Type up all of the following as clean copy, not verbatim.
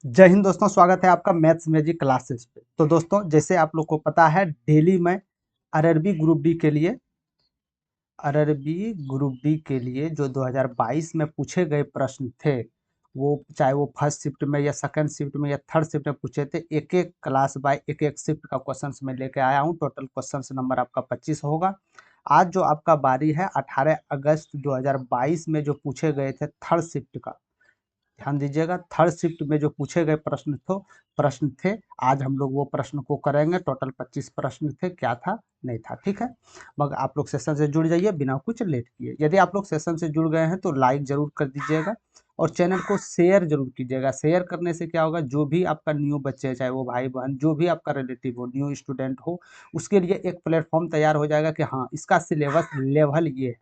जय हिंद दोस्तों, स्वागत है आपका मैथ्स मैजिक क्लासेस पे। तो दोस्तों, जैसे आप लोग को पता है, डेली मैं आरआरबी ग्रुप डी के लिए जो 2022 में पूछे गए प्रश्न थे, वो चाहे वो फर्स्ट शिफ्ट में या सेकंड शिफ्ट में या थर्ड शिफ्ट में पूछे थे, एक एक क्लास बाय एक एक शिफ्ट का क्वेश्चन मैं लेके आया हूँ। टोटल क्वेश्चन नंबर आपका 25 होगा। आज जो आपका बारी है 18 अगस्त 2022 में जो पूछे गए थे थर्ड शिफ्ट का, ध्यान दीजिएगा। थर्ड शिफ्ट में जो पूछे गए प्रश्न थे, आज हम लोग वो प्रश्न को करेंगे। टोटल 25 प्रश्न थे, क्या था नहीं था, ठीक है। मगर आप लोग सेशन से जुड़ जाइए बिना कुछ लेट किए। यदि आप लोग सेशन से जुड़ गए हैं तो लाइक जरूर कर दीजिएगा और चैनल को शेयर जरूर कीजिएगा। शेयर करने से क्या होगा, जो भी आपका न्यू बच्चे, चाहे वो भाई बहन, जो भी आपका रिलेटिव हो, न्यू स्टूडेंट हो, उसके लिए एक प्लेटफॉर्म तैयार हो जाएगा कि हाँ, इसका सिलेबस लेवल ये है।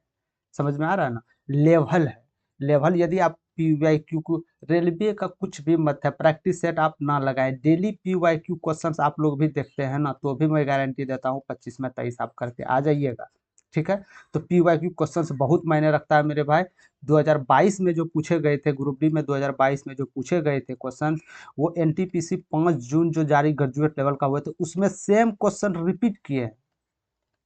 समझ में आ रहा है ना, लेवल है। लेवल यदि आप पीवाईक्यू को, रेलवे का कुछ भी मत है, प्रैक्टिस सेट आप ना लगाए, डेली पीवाईक्यू क्वेश्चंस आप लोग भी देखते हैं ना, तो भी मैं गारंटी देता हूँ 25 में 23 आप करके आ जाइएगा, ठीक है। तो पीवाईक्यू क्वेश्चंस बहुत मायने रखता है मेरे भाई। 2022 में जो पूछे गए थे, ग्रुप डी में 2022 में जो पूछे गए थे क्वेश्चन, वो एनटीपीसी 5 जून जो जारी ग्रेजुएट लेवल का हुए थे, उसमें सेम क्वेश्चन रिपीट किए हैं।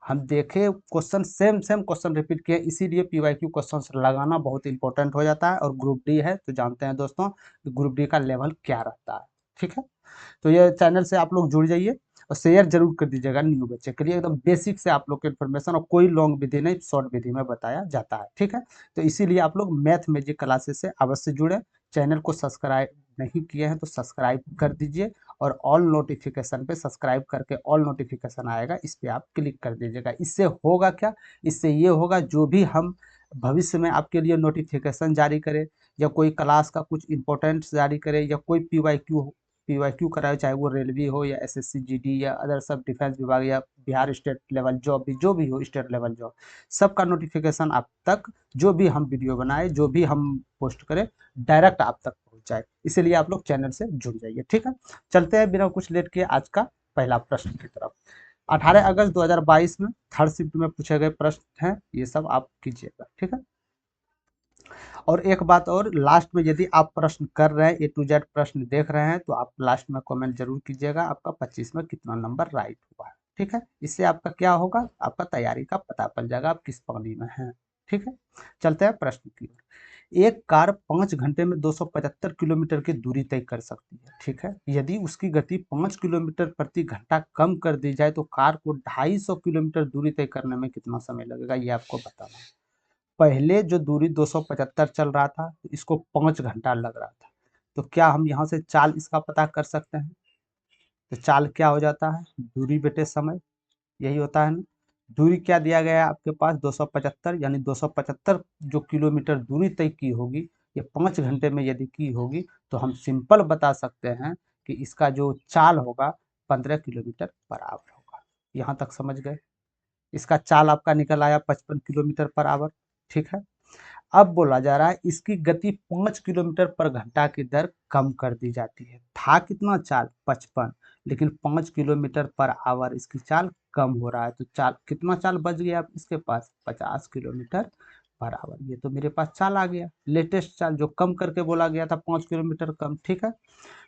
हम देखे question, same same question repeat किए, इसीलिए पीवाईक्यू क्वेश्चंस लगाना बहुत इंपॉर्टेंट हो जाता है। और ग्रुप डी है तो जानते हैं दोस्तों ग्रुप डी का लेवल क्या रहता है, ठीक है। तो ये चैनल से आप लोग जुड़ जाइए और शेयर जरूर कर दीजिएगा न्यू बच्चे के लिए। एकदम बेसिक से आप लोग के इन्फॉर्मेशन, और कोई लॉन्ग विधि नहीं, शॉर्ट विधि में बताया जाता है, ठीक है। तो इसीलिए आप लोग मैथ मैजिक क्लासेस से अवश्य जुड़े। चैनल को सब्सक्राइब नहीं किए हैं तो सब्सक्राइब कर दीजिए, और ऑल नोटिफिकेशन पे सब्सक्राइब करके ऑल नोटिफिकेशन आएगा, इस पर आप क्लिक कर दीजिएगा। इससे होगा क्या, इससे ये होगा, जो भी हम भविष्य में आपके लिए नोटिफिकेशन जारी करें, या कोई क्लास का कुछ इंपॉर्टेंट जारी करें, या कोई पीवाईक्यू कराए, चाहे वो रेलवे हो या एसएससी जीडी या अदर सब डिफेंस विभाग या बिहार स्टेट लेवल जॉब भी, जो भी हो स्टेट लेवल जॉब, सबका नोटिफिकेशन आप तक, जो भी हम वीडियो बनाए, जो भी हम पोस्ट करें, डायरेक्ट आप तक पहुंच जाए। इसीलिए आप लोग चैनल से जुड़ जाइए, ठीक है। चलते हैं बिना कुछ लेट किए आज का पहला प्रश्न की तरफ। 18 अगस्त 2022 में थर्ड शिफ्ट में पूछे गए प्रश्न हैं, ये सब आप कीजिएगा, ठीक है। और एक बात और, लास्ट में यदि आप प्रश्न कर रहे हैं, ए टू जेड प्रश्न देख रहे हैं, तो आप लास्ट में कमेंट जरूर कीजिएगा आपका 25 में कितना नंबर राइट हुआ है, ठीक है। इससे आपका क्या होगा, आपका तैयारी का पता चल जाएगा आप किस पानी में हैं, ठीक है। चलते हैं प्रश्न की ओर। एक कार 5 घंटे में 275 किलोमीटर की दूरी तय कर सकती है, ठीक है। यदि उसकी गति 5 किलोमीटर प्रति घंटा कम कर दी जाए तो कार को 250 किलोमीटर दूरी तय करने में कितना समय लगेगा, ये आपको बताना है। पहले जो दूरी 275 चल रहा था, तो इसको 5 घंटा लग रहा था, तो क्या हम यहाँ से चाल इसका पता कर सकते हैं। तो चाल क्या हो जाता है, दूरी बेटे समय, यही होता है ना। दूरी क्या दिया गया है आपके पास, 275, यानी 275 जो किलोमीटर दूरी तय की होगी, ये 5 घंटे में यदि की होगी, तो हम सिंपल बता सकते हैं कि इसका जो चाल होगा 15 किलोमीटर पर आवर होगा। यहाँ तक समझ गए। इसका चाल आपका निकल आया 55 किलोमीटर पर आवर, ठीक है। अब बोला जा रहा है इसकी गति 5 किलोमीटर पर घंटा की दर कम कर दी जाती है। था कितना चाल, 55, लेकिन 5 किलोमीटर पर आवर इसकी चाल कम हो रहा है, तो चाल कितना चाल बच गया इसके पास, 50 किलोमीटर पर आवर। ये तो मेरे पास चाल आ गया, लेटेस्ट चाल जो कम करके बोला गया था, 5 किलोमीटर कम, ठीक है।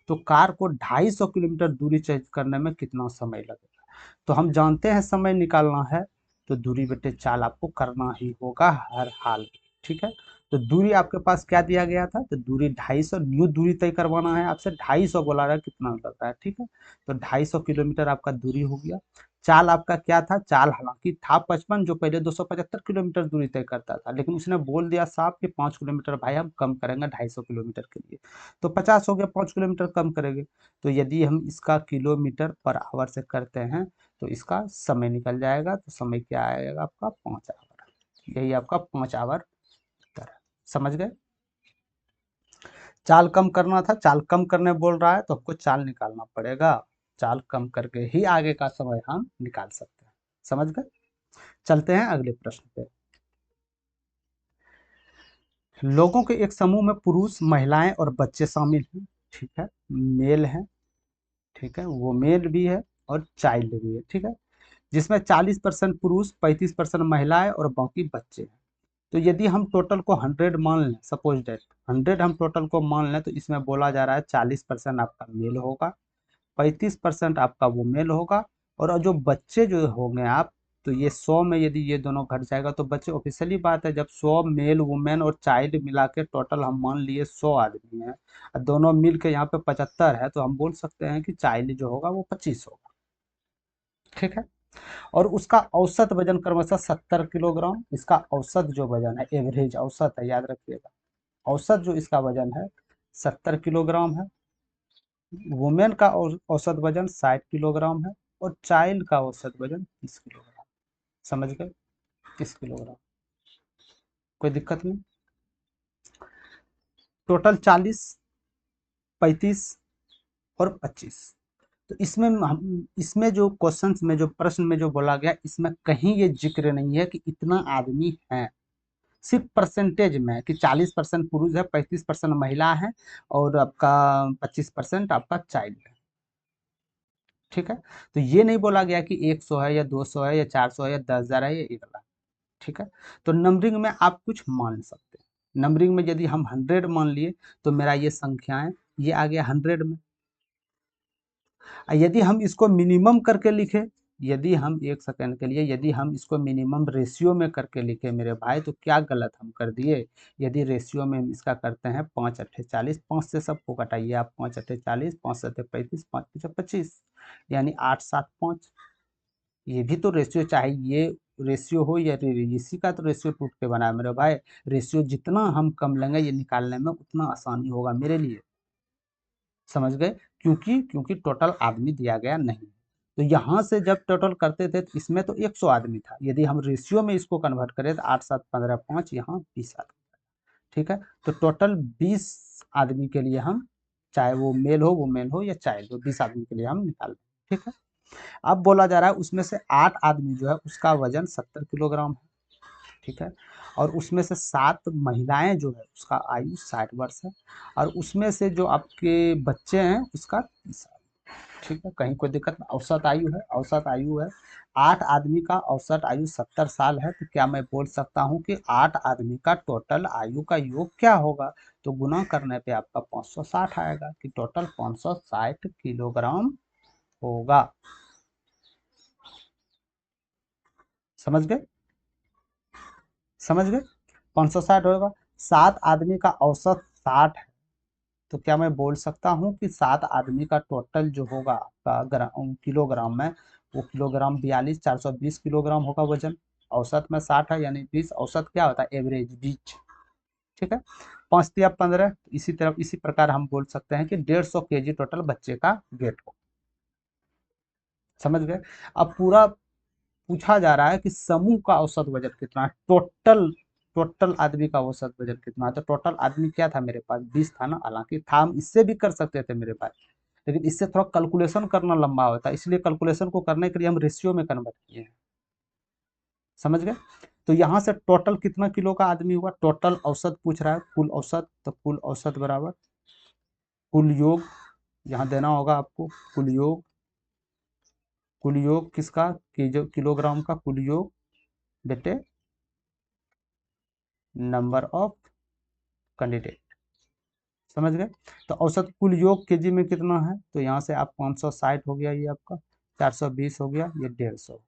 तो कार को 250 किलोमीटर दूरी चेंज करने में कितना समय लगेगा। तो हम जानते हैं समय निकालना है, तो दूरी बटे चाल आपको करना ही होगा हर हाल में, ठीक है। तो दूरी आपके पास क्या दिया गया था, तो दूरी 250, न्यू दूरी तय करवाना है आपसे, 250 बोला रहा है कितना लग रहा है, ठीक है। तो 250 किलोमीटर आपका दूरी हो गया। चाल आपका क्या था, चाल हालांकि था 55, जो पहले 275 किलोमीटर दूरी तय करता था, लेकिन उसने बोल दिया साफ कि 5 किलोमीटर भाई हम कम करेंगे 250 किलोमीटर के लिए, तो 50 हो गया, 5 किलोमीटर कम करेंगे। तो यदि हम इसका किलोमीटर पर आवर से करते हैं, तो इसका समय निकल जाएगा, तो समय क्या आएगा आपका, 5 आवर। यही आपका 5 आवर उत्तर है, समझ गए। चाल कम करना था, चाल कम करने बोल रहा है, तो आपको चाल निकालना पड़ेगा। चाल कम करके ही आगे का समय हम निकाल सकते हैं, समझ गए। चलते हैं अगले प्रश्न पे। लोगों के एक समूह में पुरुष, महिलाएं और बच्चे शामिल हैं, ठीक है। मेल है, ठीक है, वो मेल भी है और चाइल्ड भी है, ठीक है। जिसमें 40% पुरुष, 35% महिलाएं और बाकी बच्चे हैं। तो यदि हम टोटल को 100 मान लें, सपोज डेट 100 हम टोटल को मान लें, तो इसमें बोला जा रहा है 40% आपका मेल होगा, 35% आपका वो मेल होगा, और जो बच्चे जो होंगे आप, तो ये 100 में यदि ये दोनों घट जाएगा तो बच्चे, ऑफिशियली बात है, जब 100 मेल वुमेन और चाइल्ड मिला के टोटल हम मान लिए 100 आदमी हैं, और दोनों मिल के यहाँ पे 75 है, तो हम बोल सकते हैं कि चाइल्ड जो होगा वो 25 होगा। ठीक है। और उसका औसत वजन क्रमशः 70 किलोग्राम, इसका औसत जो वजन है, एवरेज औसत है, याद रखिएगा, औसत जो इसका वजन है 70 किलोग्राम है। वुमेन का औसत वजन 60 किलोग्राम है, और चाइल्ड का औसत वजन 30 किलोग्राम। समझ गए, 30 किलोग्राम, कोई दिक्कत नहीं। टोटल 40, 35 और 25। तो इसमें हम, इसमें जो क्वेश्चंस में, जो प्रश्न में जो बोला गया, इसमें कहीं ये जिक्र नहीं है कि इतना आदमी है, सिर्फ परसेंटेज में है कि 40% पुरुष है, 35% महिला है, और आपका 25% आपका चाइल्ड है। ठीक है। तो ये नहीं बोला गया कि 100 है या 200 है या 400 है या 10,000 है या 1 लाख। ठीक है। तो नंबरिंग में आप कुछ मान सकते हैं। नंबरिंग में यदि हम 100 मान लिए, तो मेरा ये संख्याएं, ये आ गया 100 में। यदि हम इसको मिनिमम करके लिखे, यदि हम 1 सेकंड के लिए, यदि हम इसको मिनिमम रेशियो में करके लिखे मेरे भाई, तो क्या गलत हम कर दिए। यदि रेशियो में हम इसका करते हैं 5 अट्ठे 40, 5 से सबको घटाइए आप, 5 अट्ठे 40, 5 सत्ते 35, 5 पीछे 25, यानी 8 7 5। ये भी तो रेशियो, चाहे ये रेशियो हो या इसी का तो रेशियो टूट के बना है मेरे भाई। रेशियो जितना हम कम लेंगे, ये निकालने में उतना आसानी होगा मेरे लिए। समझ गए, क्योंकि क्योंकि टोटल आदमी दिया गया नहीं। तो यहाँ से जब टोटल करते थे, तो इसमें तो 100 आदमी था, यदि हम रेशियो में इसको कन्वर्ट करें तो 8 7 15 5, यहाँ 20 आदमी। ठीक है। तो टोटल 20 आदमी के लिए हम, चाहे वो मेल हो, वो मेल हो या चाइल्ड हो, 20 आदमी के लिए हम निकाल। ठीक है। अब बोला जा रहा है उसमें से 8 आदमी जो है उसका वजन 70 किलोग्राम है। ठीक है। और उसमें से 7 महिलाएं जो है उसका आयु 60 वर्ष है, और उसमें से जो आपके बच्चे हैं उसका 30 साल। ठीक है, कहीं कोई दिक्कत नहीं। औसत आयु है, औसत आयु है 8 आदमी का औसत आयु 70 साल है, तो क्या मैं बोल सकता हूँ कि 8 आदमी का टोटल आयु का योग क्या होगा। तो गुना करने पे आपका 560 आएगा, कि टोटल 560 किलोग्राम होगा। समझ गए, समझ गए, 560 होगा। 7 आदमी का औसत 60 है, तो क्या मैं बोल सकता हूँ कि 7 आदमी का टोटल जो होगा आपका किलोग्राम में, वो किलोग्राम 42 420 किलोग्राम होगा वजन। औसत में 60 है, यानी 20। औसत क्या होता है, एवरेज, बीच। ठीक है। 5 या 15, इसी तरफ इसी प्रकार हम बोल सकते हैं कि 150 केजी टोटल बच्चे का वेट हो। समझ गए। अब पूरा पूछा जा रहा है कि समूह का औसत वजन कितना है, टोटल, टोटल आदमी का औसत वजन कितना है। तो टोटल आदमी क्या था मेरे पास, 20 था ना, हालांकि था, हम इससे भी कर सकते थे मेरे पास, लेकिन इससे थोड़ा कैलकुलेशन करना लंबा होता है, इसलिए कैलकुलेशन को करने के लिए हम रेशियो में कन्वर्ट किए हैं। समझ गए। तो यहाँ से टोटल कितना किलो का आदमी हुआ, टोटल औसत पूछ रहा है, कुल औसत, तो कुल औसत बराबर कुल योग, यहाँ देना होगा आपको, कुल योग, कुल योग किसका, किलोग्राम का कुल योग बेटे, नंबर ऑफ कैंडिडेट। समझ गए। तो औसत कुल योग केजी में कितना है, तो यहाँ से आप 560 हो गया, ये आपका 420 हो गया, ये 150।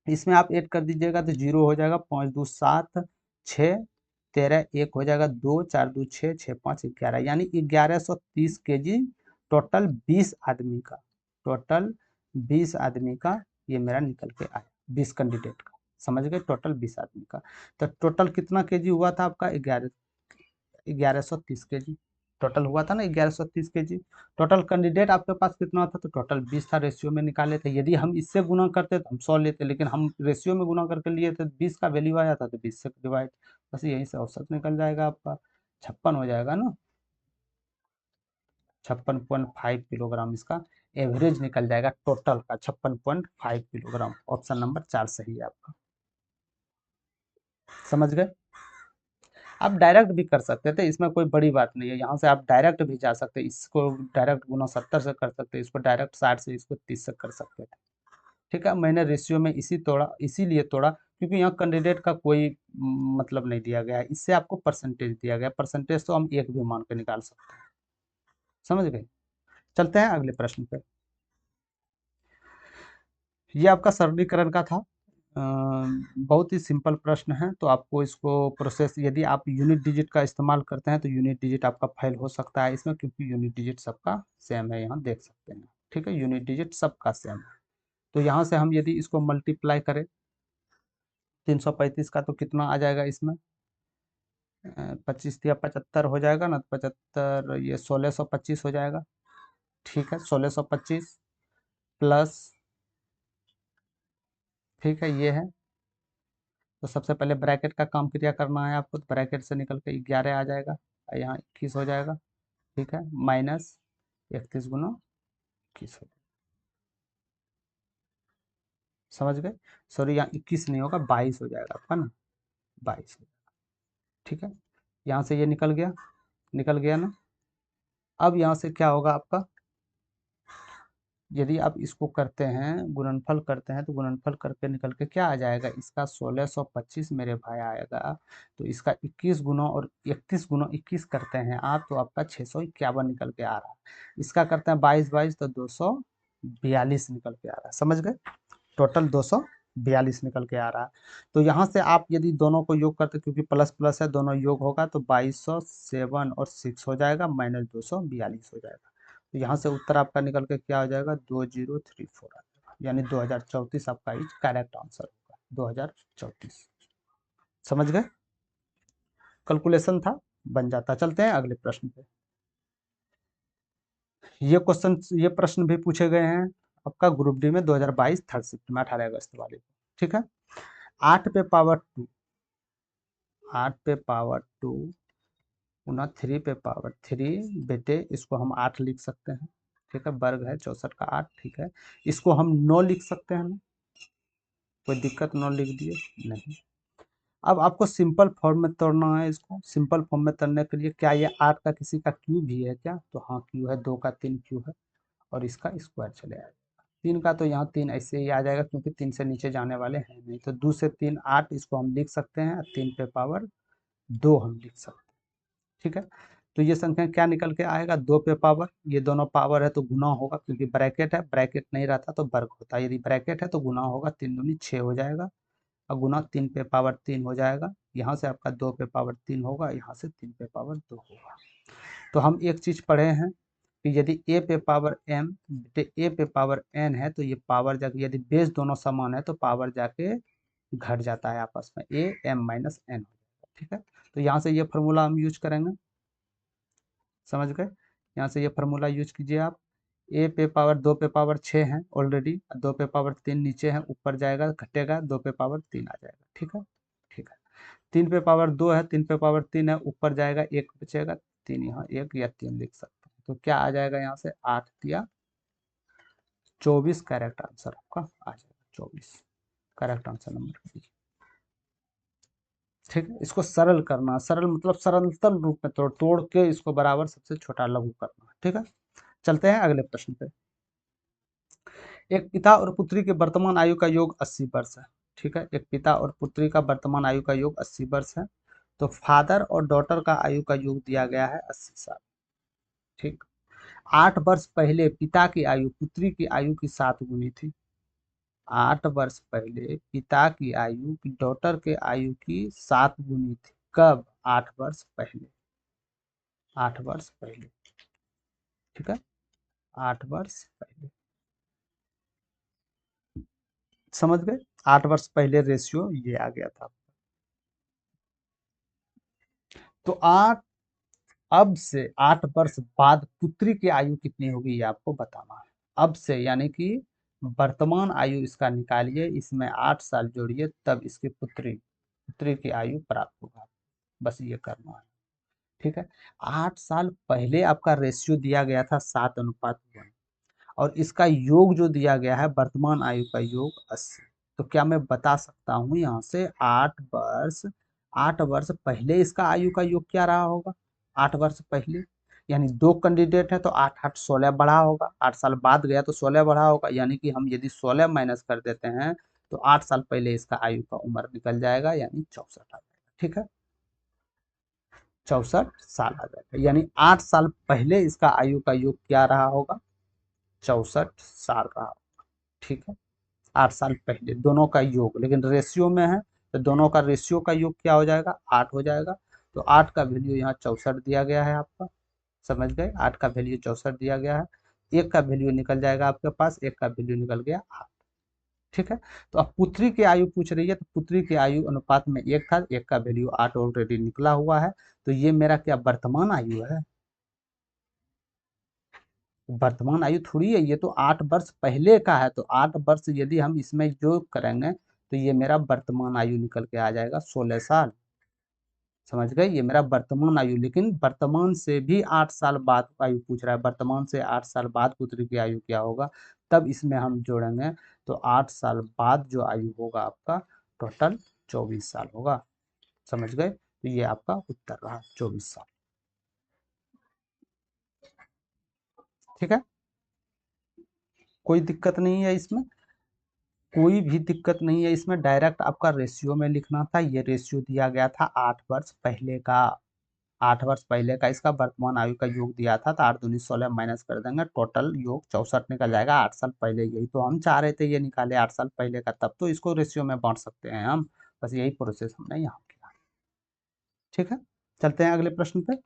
इसमें आप ऐड कर दीजिएगा तो 0 हो जाएगा, 5 2 7 6 13, 1 हो जाएगा 2 4 2 6 6 5 11, यानी 1130 केजी टोटल 20 आदमी का, टोटल 20 आदमी का ये मेरा निकल के आया, 20 कैंडिडेट का। समझ गए, टोटल 20 आदमी का। तो टोटल कितना केजी हुआ था आपका, 1130 केजी टोटल हुआ था ना, 1130 केजी। टोटल कैंडिडेट आपके पास कितना था, तो टोटल 20 था, रेशियो में निकाले थे। यदि हम इससे गुना करते तो हम 100 लेते, लेकिन हम रेशियो में गुना करके लिए थे, 20 का वैल्यू आया था, तो 20 से डिवाइड, बस यहीं से औसत निकल जाएगा आपका, 56 हो जाएगा ना, 56.5 किलोग्राम इसका एवरेज निकल जाएगा टोटल का, 56.5 किलोग्राम। ऑप्शन नंबर 4 सही है आपका। समझ गए। आप डायरेक्ट भी कर सकते थे, इसमें कोई बड़ी बात नहीं है, यहाँ से आप डायरेक्ट भी जा सकते, इसको डायरेक्ट गुना 70 से कर सकते, इसको डायरेक्ट 60 से, इसको 30 से कर सकते थे। ठीक है, मैंने रेशियो में इसीलिए तोड़ा, क्योंकि यहाँ कैंडिडेट का कोई मतलब नहीं दिया गया है, इससे आपको परसेंटेज दिया गया। परसेंटेज तो हम एक भी मान के निकाल सकते हैं। समझ गए। चलते हैं अगले प्रश्न पे। ये आपका सरलीकरण का था। बहुत ही सिंपल प्रश्न है, तो आपको इसको प्रोसेस, यदि आप यूनिट डिजिट का इस्तेमाल करते हैं तो यूनिट डिजिट आपका फेल हो सकता है इसमें, क्योंकि यूनिट डिजिट सबका सेम है, यहाँ देख सकते हैं। ठीक है, यूनिट डिजिट सबका सेम है। तो यहाँ से हम यदि इसको मल्टीप्लाई करें 335 का, तो कितना आ जाएगा इसमें? 25 या 75 हो जाएगा ना, 75, ये 1625 हो जाएगा। ठीक है, 1625 प्लस, ठीक है ये है। तो सबसे पहले ब्रैकेट का काम क्रिया करना है आपको, तो ब्रैकेट से निकल के 11 आ जाएगा, और यहाँ 21 हो जाएगा। ठीक है, माइनस 31 गुना 21 हो, समझ गए। सॉरी, यहाँ 21 नहीं होगा, 22 हो जाएगा आपका ना, 22 हो जाएगा। ठीक है, यहाँ से ये निकल गया, निकल गया ना। अब यहाँ से क्या होगा आपका, यदि आप इसको करते हैं, गुणनफल करते हैं, तो गुणनफल करके निकल के क्या आ जाएगा इसका? 1625 मेरे भाई आएगा। तो इसका 21 गुना और 31 गुना 21 करते हैं आप, तो आपका 651 निकल के आ रहा है। इसका करते हैं 22 22, तो 242 निकल के आ रहा है। समझ गए, टोटल 242 निकल के आ रहा है। तो यहाँ से आप यदि दोनों को योग करते, क्योंकि प्लस प्लस है, दोनों योग होगा, तो 2207 और 6 हो जाएगा, माइनस 242 हो जाएगा। तो यहाँ से उत्तर आपका निकल के क्या हो जाएगा? 2034 आ जाएगा, यानी 2034 आपका इज करेक्ट आंसर होगा, 2034। समझ गए, कैलकुलेशन था, बन जाता। चलते हैं अगले प्रश्न पे। ये क्वेश्चन, ये प्रश्न भी पूछे गए हैं आपका ग्रुप डी में 2022 थर्ड शिफ्ट में, 18 अगस्त वाले। ठीक है, 8 पे पावर 2, 8 पे पावर 2 गुना 3 पे पावर 3, बेटे इसको हम 8 लिख सकते हैं। ठीक है, वर्ग है 64 का 8। ठीक है, इसको हम 9 लिख सकते हैं ना, कोई दिक्कत, 9 लिख दिए नहीं। अब आपको सिंपल फॉर्म में तोड़ना है इसको। सिंपल फॉर्म में तोड़ने के लिए क्या ये 8 का किसी का क्यू भी है क्या? तो हाँ क्यू है, 2 का 3 क्यू है, और इसका स्क्वायर चले आएगा। 3 का तो यहाँ 3 ऐसे ही आ जाएगा, क्योंकि 3 से नीचे जाने वाले हैं नहीं। तो 2 से 3 8, इसको हम लिख सकते हैं, 3 पे पावर 2 हम लिख सकते हैं। ठीक है, तो ये संख्या क्या निकल के आएगा? 2 पे पावर, ये दोनों पावर है तो गुना होगा, क्योंकि ब्रैकेट है, ब्रैकेट नहीं रहता तो वर्ग होता है। यदि ब्रैकेट है तो गुना होगा, 3 दूनी 6 हो जाएगा, और गुना 3 पे पावर 3 हो जाएगा। यहाँ से आपका 2 पे पावर 3 होगा, यहाँ से 3 पे पावर 2 होगा। तो हम एक चीज पढ़े हैं कि यदि ए पे पावर एम, ए पे पावर एन है, तो ये पावर जाके, यदि बेस दोनों समान है तो पावर जाके घट जाता है आपस में, ए एम माइनस एन हो जाएगा। ठीक है, तो यहाँ से ये फॉर्मूला हम यूज करेंगे। समझ गए, यहाँ से ये फार्मूला यूज कीजिए आप। ए पे पावर 2 पे पावर 6 है ऑलरेडी, 2 पे पावर 3 नीचे है, ऊपर जाएगा घटेगा, 2 पे पावर 3 आ जाएगा। ठीक है, ठीक है। 3 पे पावर 2 है, 3 पे पावर 3 है, ऊपर जाएगा, एक बचेगा, 3 यहाँ, 1 या 3 लिख सकते हैं। तो क्या आ जाएगा यहाँ से? 8 दिया 24 करेक्ट आंसर आपका आ जाएगा, 24 करेक्ट आंसर नंबर कीजिए। ठीक है, इसको सरल करना, सरल मतलब सरलतम रूप में तोड़ तोड़ के इसको बराबर सबसे छोटा लघु करना। ठीक है, चलते हैं अगले प्रश्न पे। एक पिता और पुत्री के वर्तमान आयु का योग 80 वर्ष है। ठीक है, एक पिता और पुत्री का वर्तमान आयु का योग 80 वर्ष है। तो फादर और डॉटर का आयु का योग दिया गया है 80 साल। ठीक, 8 वर्ष पहले पिता की आयु पुत्री की आयु की 7 गुनी थी। 8 वर्ष पहले पिता की आयु की डॉटर के आयु की 7 गुनी थी। कब? 8 वर्ष पहले, 8 वर्ष पहले। ठीक है, 8 वर्ष पहले। समझ गए, 8 वर्ष पहले रेशियो ये आ गया था। तो 8, अब से 8 वर्ष बाद पुत्री की आयु कितनी होगी ये आपको बताना है। अब से यानी कि वर्तमान आयु इसका निकालिए, इसमें 8 साल जोड़िए, तब इसकी पुत्री पुत्री की आयु प्राप्त होगा। बस ये करना है। ठीक है, 8 साल पहले आपका रेशियो दिया गया था 7:1, और इसका योग जो दिया गया है वर्तमान आयु का योग 80। तो क्या मैं बता सकता हूँ यहाँ से 8 वर्ष, 8 वर्ष पहले इसका आयु का योग क्या रहा होगा? 8 वर्ष पहले, यानी 2 कैंडिडेट है तो 8 8 16 बढ़ा होगा, 8 साल बाद गया तो 16 बढ़ा होगा, यानी कि हम यदि 16 माइनस कर देते हैं तो 8 साल पहले इसका आयु का उम्र निकल जाएगा, यानी 64 आ जाएगा। ठीक है, 64 साल आ जाएगा, यानी 8 साल पहले इसका आयु का योग क्या रहा होगा, 64 साल रहा होगा। ठीक है, 8 साल पहले दोनों का योग, लेकिन रेशियो में है तो दोनों का रेशियो का योग क्या हो जाएगा, 8 हो जाएगा। तो 8 का वैल्यू यहाँ 64 दिया गया है आपका, समझ गए, 8 का वैल्यू 64 दिया गया है। एक का वैल्यू निकल जाएगा आपके पास, एक का वैल्यू निकल गया 8। ठीक है, तो अब पुत्री की आयु पूछ रही है, तो पुत्री की आयु अनुपात में 1 था, 1 का वैल्यू 8 ऑलरेडी निकला हुआ है। तो ये मेरा क्या वर्तमान आयु है, वर्तमान आयु थोड़ी है, ये तो 8 वर्ष पहले का है। तो 8 वर्ष यदि हम इसमें जोड़ करेंगे तो ये मेरा वर्तमान आयु निकल के आ जाएगा 16 साल। समझ गए, ये मेरा वर्तमान आयु, लेकिन वर्तमान से भी 8 साल बाद आयु पूछ रहा है, वर्तमान से 8 साल बाद पुत्री की आयु क्या होगा, तब इसमें हम जोड़ेंगे। तो 8 साल बाद जो आयु होगा आपका टोटल 24 साल होगा। समझ गए, तो ये आपका उत्तर रहा 24 साल। ठीक है, कोई दिक्कत नहीं है इसमें, कोई भी दिक्कत नहीं है इसमें, डायरेक्ट आपका रेशियो में लिखना था। ये रेशियो दिया गया था 8 वर्ष पहले का, 8 वर्ष पहले का इसका वर्तमान आयु का योग दिया था, तो 8 दूनी 16 माइनस कर देंगे, टोटल योग 64 निकल जाएगा। 8 साल पहले, यही तो हम चाह रहे थे, ये निकाले 8 साल पहले का, तब तो इसको रेशियो में बांट सकते हैं हम, बस यही प्रोसेस हमने यहाँ किया। ठीक है, चलते हैं अगले प्रश्न पे।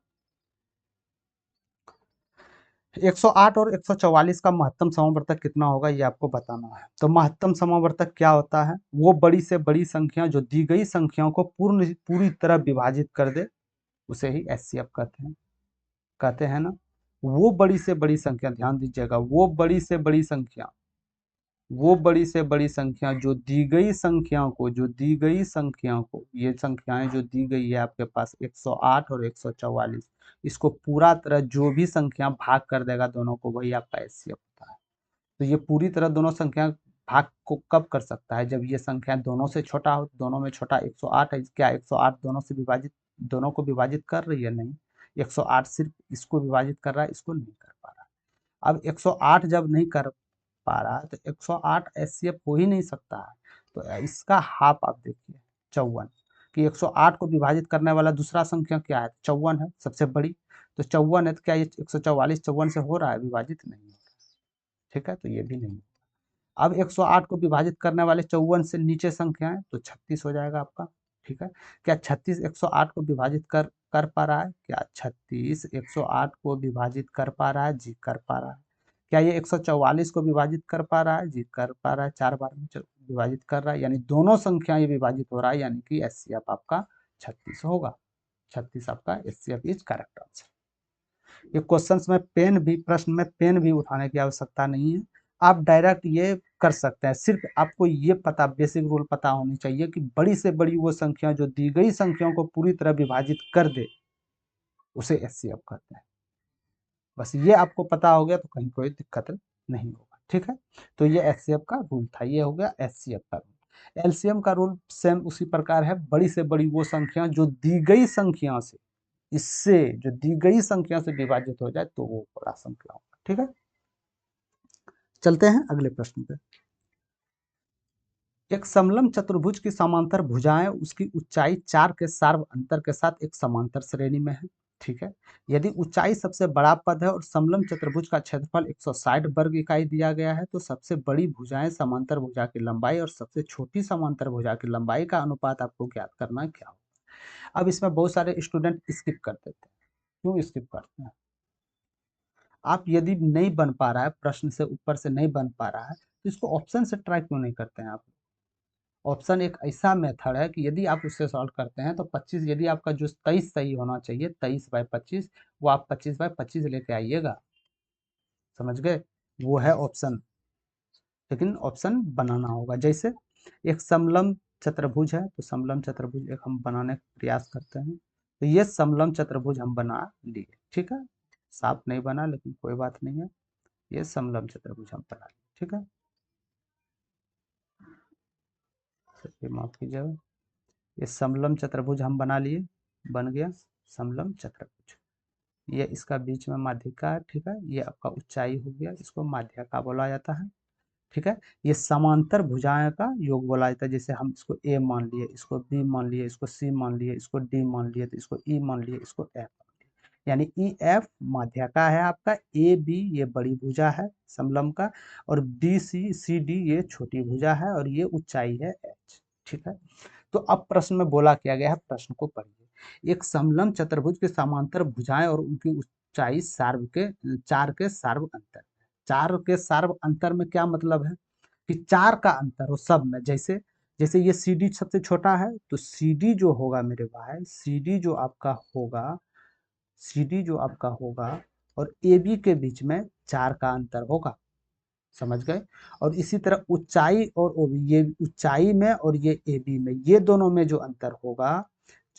108 और 144 का महत्तम समावर्तक कितना होगा, ये आपको बताना है। तो महत्तम समावर्तक क्या होता है, वो बड़ी से बड़ी संख्या जो दी गई संख्याओं को पूरी तरह विभाजित कर दे, उसे ही एचसीएफ कहते हैं ना। वो बड़ी से बड़ी संख्या, ध्यान दीजिएगा, वो बड़ी से बड़ी संख्या, वो बड़ी से बड़ी संख्या जो दी गई संख्याओं को, जो दी गई संख्याओं को, ये संख्याएं जो दी गई है आपके पास 108 और 144, इसको पूरा तरह जो भी संख्या भाग कर देगा दोनों को, वही आपका एचसीएफ होता है। तो ये पूरी तरह दोनों संख्या भाग को कब कर सकता है, जब ये संख्या दोनों से छोटा हो। दोनों में छोटा 108 है, क्या 108 दोनों से विभाजित, दोनों को विभाजित कर रही है, नहीं, 108 सिर्फ इसको विभाजित कर रहा है, इसको नहीं कर पा रहा। अब 108 जब नहीं कर पा रहा है तो 108 एचसीएफ हो ही नहीं सकता है। तो इसका हाफ आप देखिए 54, कि 108 को विभाजित करने वाला दूसरा संख्या क्या है, 54 है सबसे बड़ी। तो 54 है, तो क्या ये 144 54 से हो रहा है, विभाजित नहीं है। ठीक है, तो ये भी नहीं। अब 108 को विभाजित करने वाले 54 से नीचे संख्या है, तो 36 हो जाएगा आपका। ठीक है, क्या 36 108 को विभाजित कर पा रहा है, क्या 36 108 को विभाजित कर पा रहा है, जी कर पा रहा है। क्या ये 144 को विभाजित कर पा रहा है, जी कर पा रहा है, 4 बार में विभाजित कर रहा है, यानी दोनों संख्या ये विभाजित हो रहा है, यानी कि एचसीएफ आपका 36 होगा। 36 आपका एचसीएफ इज करेक्ट आंसर। ये क्वेश्चंस में पेन भी, प्रश्न में पेन भी उठाने की आवश्यकता नहीं है, आप डायरेक्ट ये कर सकते हैं। सिर्फ आपको ये पता, बेसिक रूल पता होनी चाहिए कि बड़ी से बड़ी वो संख्या जो दी गई संख्याओं को पूरी तरह विभाजित कर दे, उसे एचसीएफ कहते हैं। बस ये आपको पता हो गया तो कहीं कोई दिक्कत नहीं होगा। ठीक है, तो ये एचसीएफ का रूल था, ये हो गया एचसीएफ का रूल। एलसीएम का रूल सेम उसी प्रकार है, बड़ी से बड़ी वो संख्या जो दी गई संख्या से, इससे जो दी गई संख्या से विभाजित हो जाए तो वो बड़ा संख्या होगा। ठीक है, चलते हैं अगले प्रश्न पे। एक समलंब चतुर्भुज की समांतर भुजाएं उसकी ऊंचाई 4 के सार्व अंतर के साथ एक समांतर श्रेणी में है। ठीक है, यदि ऊंचाई सबसे बड़ा पद है और समलंब चतुर्भुज का क्षेत्रफल 160 वर्ग इकाई दिया गया है, तो सबसे बड़ी भुजाएं समांतर भुजा की लंबाई और सबसे छोटी समांतर भुजा की लंबाई का अनुपात आपको ज्ञात करना है, क्या होगा। अब इसमें बहुत सारे स्टूडेंट स्किप कर देते हैं, क्यों स्किप करते हैं, आप यदि नहीं बन पा रहा है, प्रश्न से ऊपर से नहीं बन पा रहा है, तो इसको ऑप्शन से ट्राई क्यों नहीं करते हैं आप। ऑप्शन एक ऐसा मेथड है कि यदि आप उससे सॉल्व करते हैं तो 25, यदि आपका जो 23 सही होना चाहिए, 23/25, वो आप 25/25 लेके आइएगा। समझ गए, वो है ऑप्शन, लेकिन ऑप्शन बनाना होगा। जैसे एक समलंब चतुर्भुज है, तो समलंब चतुर्भुज एक हम बनाने का प्रयास करते हैं, तो ये समलंब चतुर्भुज हम बना लिए। ठीक है, साफ नहीं बना लेकिन कोई बात नहीं है, ये समलंब चतुर्भुज हम बना लिए। ठीक है, चलिए माफ कीजिएगा, ये समलंब चतुर्भुज हम बना लिए, बन गया समलंब चतुर्भुज। ये इसका बीच में माध्यिका है। ठीक है, ये आपका ऊंचाई हो गया, इसको माध्यिका बोला जाता है। ठीक है। ये समांतर भुजाएं का योग बोला जाता है। जैसे हम इसको ए मान लिए, इसको बी मान लिए, इसको सी मान लिए, इसको डी मान लिए, तो इसको ई मान लिए, इसको एफ, यानी ई एफ माध्य का है आपका, ए बी ये बड़ी भुजा है समलंब का, और बी सी सी डी ये छोटी भुजा है, और ये ऊंचाई है एच। ठीक है। तो अब प्रश्न में बोला क्या गया है, प्रश्न को पढ़िए। एक समलंब चतुर्भुज के समांतर भुजाएं और उनकी ऊंचाई सार्व के चार के सार्व अंतर। चार के सार्व अंतर में क्या मतलब है कि चार का अंतर हो सब में। जैसे जैसे ये सी डी सबसे छोटा है, तो सी डी जो होगा मेरे भाई, सी डी जो आपका होगा, सी डी जो आपका होगा और ए बी के बीच में चार का अंतर होगा, समझ गए। और इसी तरह ऊंचाई और ओबी, ये ऊंचाई में और ये ए बी में, ये दोनों में जो अंतर होगा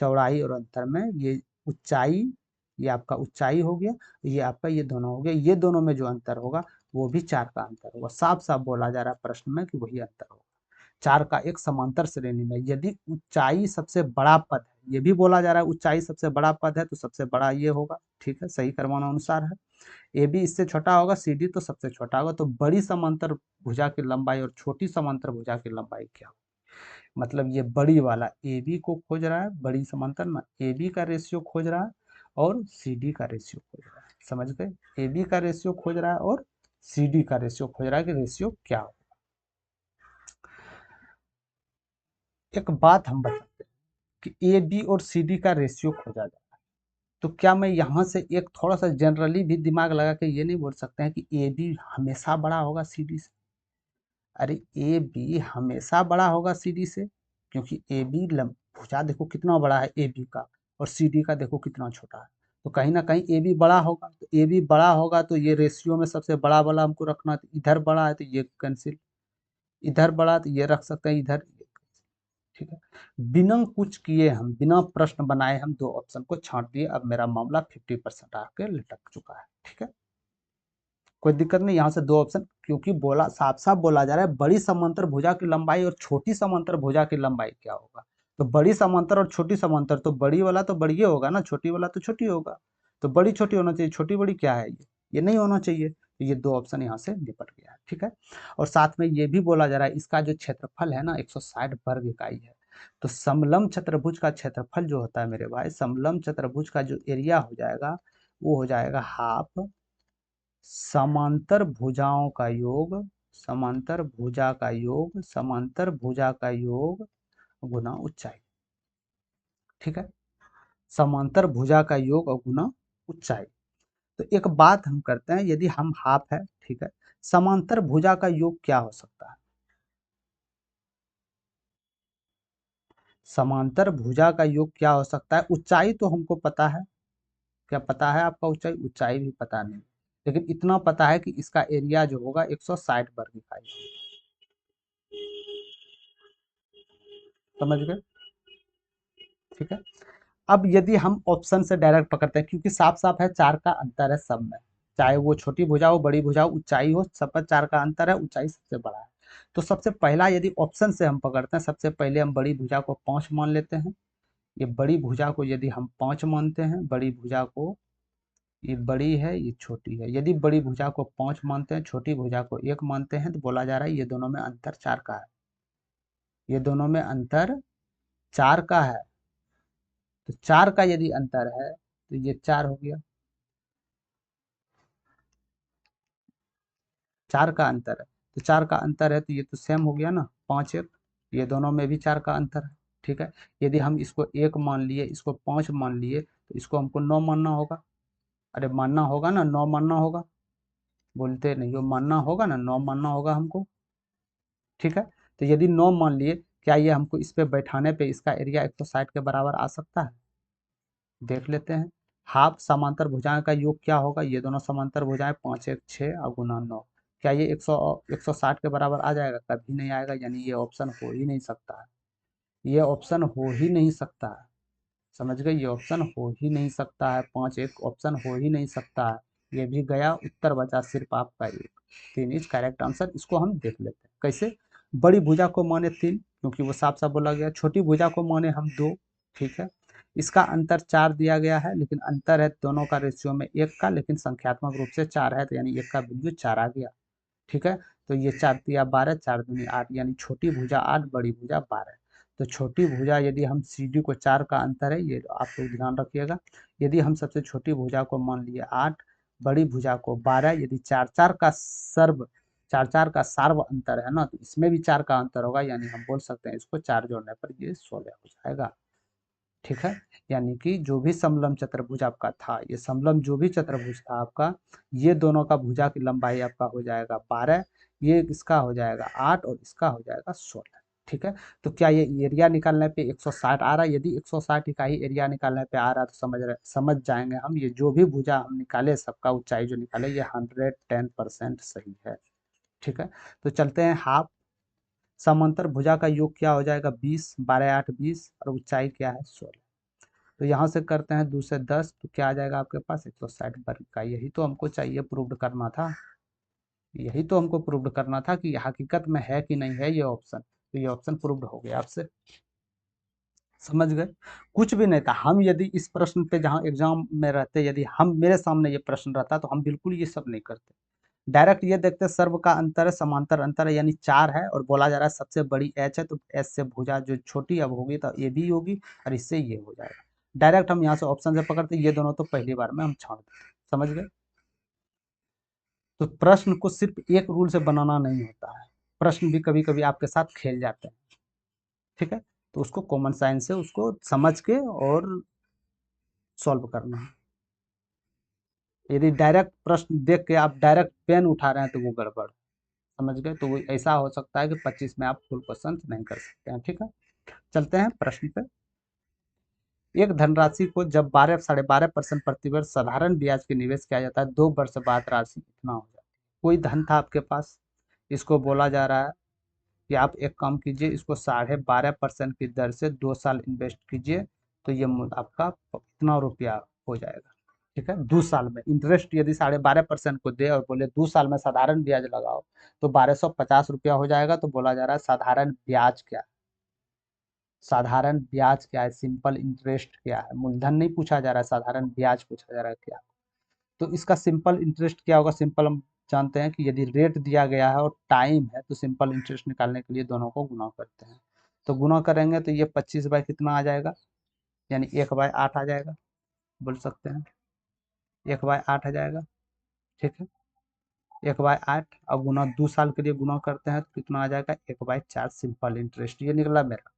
चौड़ाई और अंतर में, ये ऊंचाई, ये आपका ऊंचाई हो गया, ये आपका ये दोनों हो गया, ये दोनों में जो अंतर होगा वो भी चार का अंतर होगा। साफ साफ बोला जा रहा है प्रश्न में कि वही अंतर होगा चार का एक समांतर श्रेणी में। यदि ऊंचाई सबसे बड़ा पद है, ये भी बोला जा रहा है ऊंचाई सबसे बड़ा पद है, तो सबसे बड़ा ये होगा। ठीक है, सही क्रमानुसार अनुसार है। ए बी इससे छोटा होगा, सी डी तो सबसे छोटा होगा। तो बड़ी समांतर भुजा की लंबाई और छोटी समांतर भुजा की लंबाई क्या होगी? मतलब ये बड़ी वाला ए बी को खोज रहा है, बड़ी समांतर में ए बी का रेशियो खोज रहा है और सी डी का रेशियो खोज रहा है। समझ गए, ए बी का रेशियो खोज रहा है और सी डी का रेशियो खोज रहा है कि रेशियो क्या हो। एक बात हम बताते हैं कि ए बी और सी डी का रेशियो खोजा जाए, तो क्या मैं यहाँ से एक थोड़ा सा जनरली भी दिमाग लगा के ये नहीं बोल सकते हैं कि ए बी हमेशा बड़ा होगा सी डी से? अरे ए बी हमेशा बड़ा होगा सी डी से, क्योंकि ए बी भुजा देखो कितना बड़ा है ए बी का, और सी डी का देखो कितना छोटा है। तो कहीं ना कहीं ए बी बड़ा होगा, तो ए बी बड़ा होगा तो ये रेशियो में सबसे बड़ा वाला हमको रखना है। तो इधर बड़ा है तो ये कैंसिल, इधर बड़ा है तो ये रख सकते हैं इधर। ठीक है, बिना कुछ किए हम, बिना प्रश्न बनाए हम दो ऑप्शन को छांट दिए। अब मेरा मामला 50% आके लटक चुका है। ठीक है, कोई दिक्कत नहीं, यहाँ से दो ऑप्शन, क्योंकि बोला साफ साफ बोला जा रहा है बड़ी समांतर भुजा की लंबाई और छोटी समांतर भुजा की लंबाई क्या होगा। तो बड़ी समांतर और छोटी समांतर, तो बड़ी वाला तो बड़ी होगा ना, छोटी वाला तो छोटी होगा। तो बड़ी छोटी होना चाहिए, छोटी बड़ी क्या है ये नहीं होना चाहिए। तो ये दो ऑप्शन यहाँ से निपट गया है। ठीक है, और साथ में ये भी बोला जा रहा है इसका जो क्षेत्रफल है ना 160 वर्ग इकाई है। तो समलंब चतुर्भुज का क्षेत्रफल जो होता है मेरे भाई, समलंब चतुर्भुज का जो एरिया हो जाएगा वो हो जाएगा हाफ समांतर भुजाओं का योग, समांतर भुजा का योग, समांतर भुजा का योग गुना ऊंचाई। ठीक है, समांतर भुजा का योग और गुना ऊंचाई। तो एक बात हम करते हैं, यदि हम हाफ है, ठीक है, समांतर भुजा का योग क्या हो सकता है? समांतर भुजा का योग क्या हो सकता है? ऊंचाई तो हमको पता है, क्या पता है आपका ऊंचाई? ऊंचाई भी पता नहीं, लेकिन इतना पता है कि इसका एरिया जो होगा 160 वर्ग इकाई। समझ गए? ठीक है, अब यदि हम ऑप्शन से डायरेक्ट पकड़ते हैं, क्योंकि साफ साफ है चार का अंतर है सब में, चाहे वो छोटी भुजा हो बड़ी भुजा हो ऊंचाई हो, सब पर चार का अंतर है, ऊंचाई सबसे बड़ा है। तो सबसे पहला यदि ऑप्शन से हम पकड़ते हैं, सबसे पहले हम बड़ी भुजा को 5 मान लेते हैं। ये बड़ी भुजा को यदि हम 5 मानते हैं, बड़ी भुजा को, ये बड़ी है ये छोटी है, यदि बड़ी भुजा को 5 मानते हैं, छोटी भुजा को 1 मानते हैं, तो बोला जा रहा है ये दोनों में अंतर 4 का है, ये दोनों में अंतर 4 का है। तो 4 का यदि अंतर है तो ये 4 हो गया, 4 का अंतर है। तो 4 का अंतर है तो ये तो सेम हो गया ना, 5 1, ये दोनों में भी 4 का अंतर है। ठीक है, यदि हम इसको 1 मान लिए, इसको 5 मान लिए, तो इसको हमको 9 मानना होगा। अरे मानना होगा ना, 9 मानना होगा, बोलते नहीं हो, मानना होगा ना, 9 मानना होगा हमको। ठीक है, तो यदि 9 मान लिए, क्या ये हमको इस पे बैठाने पे इसका एरिया 160 के बराबर आ सकता है? देख लेते हैं। हाफ समांतर भुजाएं का योग क्या होगा? ये दोनों समांतर भुजाएं 5 1 6 और गुना 9, क्या ये 160 के बराबर आ जाएगा? कभी नहीं आएगा, यानी ये ऑप्शन हो ही नहीं सकता है, ये ऑप्शन हो ही नहीं सकता है। समझ गए, ये ऑप्शन हो ही नहीं सकता है, 5 1 ऑप्शन हो ही नहीं सकता है। ये भी गया, उत्तर बचा सिर्फ आपका एक। 3 इज करेक्ट आंसर। इसको हम देख लेते हैं कैसे। बड़ी भुजा को माने 3, क्योंकि वो साफ साफ बोला गया। छोटी भुजा को माने हम 2। ठीक है, इसका अंतर 4 दिया गया है, लेकिन अंतर है दोनों का रेशियो में 1 का, लेकिन संख्यात्मक रूप से 4 है, तो यानी 1 का वैल्यू 4 आ गया। ठीक है। तो ये 4 तिया 12, 4 दूनी 8, यानी छोटी भुजा 8, बड़ी भुजा 12। तो छोटी भुजा यदि हम सी डी को 4 का अंतर है, ये आप लोग ध्यान रखिएगा। यदि हम सबसे छोटी भुजा को मान लिए 8, बड़ी भुजा को 12, यदि 4 का सार्व अंतर है ना, तो इसमें भी 4 का अंतर होगा, यानी हम बोल सकते हैं इसको 4 जोड़ने पर ये 16 हो जाएगा। ठीक है। यानी कि जो भी समलंब चतुर्भुज आपका था, ये समलंब जो भी चतुर्भुज था आपका, ये दोनों का भुजा की लंबाई आपका हो जाएगा 12, ये इसका हो जाएगा 8 और इसका हो जाएगा 16। ठीक है। तो क्या ये एरिया निकालने पे 160 आ रहा है? यदि 160 का ही एरिया निकालने पे आ रहा है तो समझ जाएंगे हम, ये जो भी भुजा हम निकाले, सबका ऊंचाई जो निकाले, ये 110% सही है। ठीक है। तो चलते हैं हाफ। समांतर भुजा का योग क्या हो जाएगा? 20, 12 8 20, और ऊंचाई क्या है? 16। तो यहाँ से करते हैं 2 से 10, तो क्या आ जाएगा आपके पास? 160 वर्ग का। यही तो हमको चाहिए, प्रूव्ड करना था। यही तो हमको प्रूव्ड करना था कि हकीकत में है कि नहीं है ये ऑप्शन। तो ये ऑप्शन प्रूव्ड हो गया आपसे। समझ गए? कुछ भी नहीं था। हम यदि इस प्रश्न पे जहाँ एग्जाम में रहते, यदि हम मेरे सामने ये प्रश्न रहता, तो हम बिल्कुल ये सब नहीं करते। डायरेक्ट ये देखते सर्व का अंतर है, समांतर अंतर है, यानी 4 है, और बोला जा रहा है सबसे बड़ी एच है, तो एच से भुजा जो छोटी अब होगी तो ये भी होगी, और इससे ये हो जाएगा। डायरेक्ट हम यहाँ से ऑप्शन से पकड़ते, ये दोनों तो पहली बार में हम छाड़ देते। समझ गए? तो प्रश्न को सिर्फ एक रूल से बनाना नहीं होता है, प्रश्न भी कभी कभी आपके साथ खेल जाते हैं। ठीक है। तो उसको कॉमन साइंस से उसको समझ के और सॉल्व करना है। यदि डायरेक्ट प्रश्न देख के आप डायरेक्ट पेन उठा रहे हैं तो वो गड़बड़। समझ गए? तो वो ऐसा हो सकता है कि 25 में आप फुल क्वेश्चन नहीं कर सकते हैं। ठीक है। चलते हैं प्रश्न पे। एक धनराशि को जब 12.5% प्रतिवर्ष साधारण ब्याज के निवेश किया जाता है, 2 वर्ष बाद राशि कितना हो जाती है? कोई धन था आपके पास, इसको बोला जा रहा है कि आप एक काम कीजिए, इसको 12.5% की दर से 2 साल इन्वेस्ट कीजिए, तो ये आपका कितना रुपया हो जाएगा? ठीक है। 2 साल में इंटरेस्ट यदि 12.5% को दे और बोले 2 साल में साधारण ब्याज लगाओ, तो 1250 रुपया हो जाएगा। तो बोला जा रहा है साधारण ब्याज क्या है? साधारण ब्याज क्या है? सिंपल इंटरेस्ट क्या है? मूलधन नहीं पूछा जा रहा है, साधारण ब्याज पूछा जा रहा है क्या। तो इसका सिंपल इंटरेस्ट क्या होगा? सिंपल हम जानते हैं कि यदि रेट दिया गया है और टाइम है, तो सिंपल इंटरेस्ट निकालने के लिए दोनों को गुना करते हैं। तो गुना करेंगे तो ये 25 बाई कितना आ जाएगा? यानी 1/8 आ जाएगा, बोल सकते हैं 1/8 आ जाएगा। ठीक है। 1/8 और गुना 2 साल के लिए गुना करते हैं तो कितना आ जाएगा? 1/4 सिंपल इंटरेस्ट। ये निकला मेरा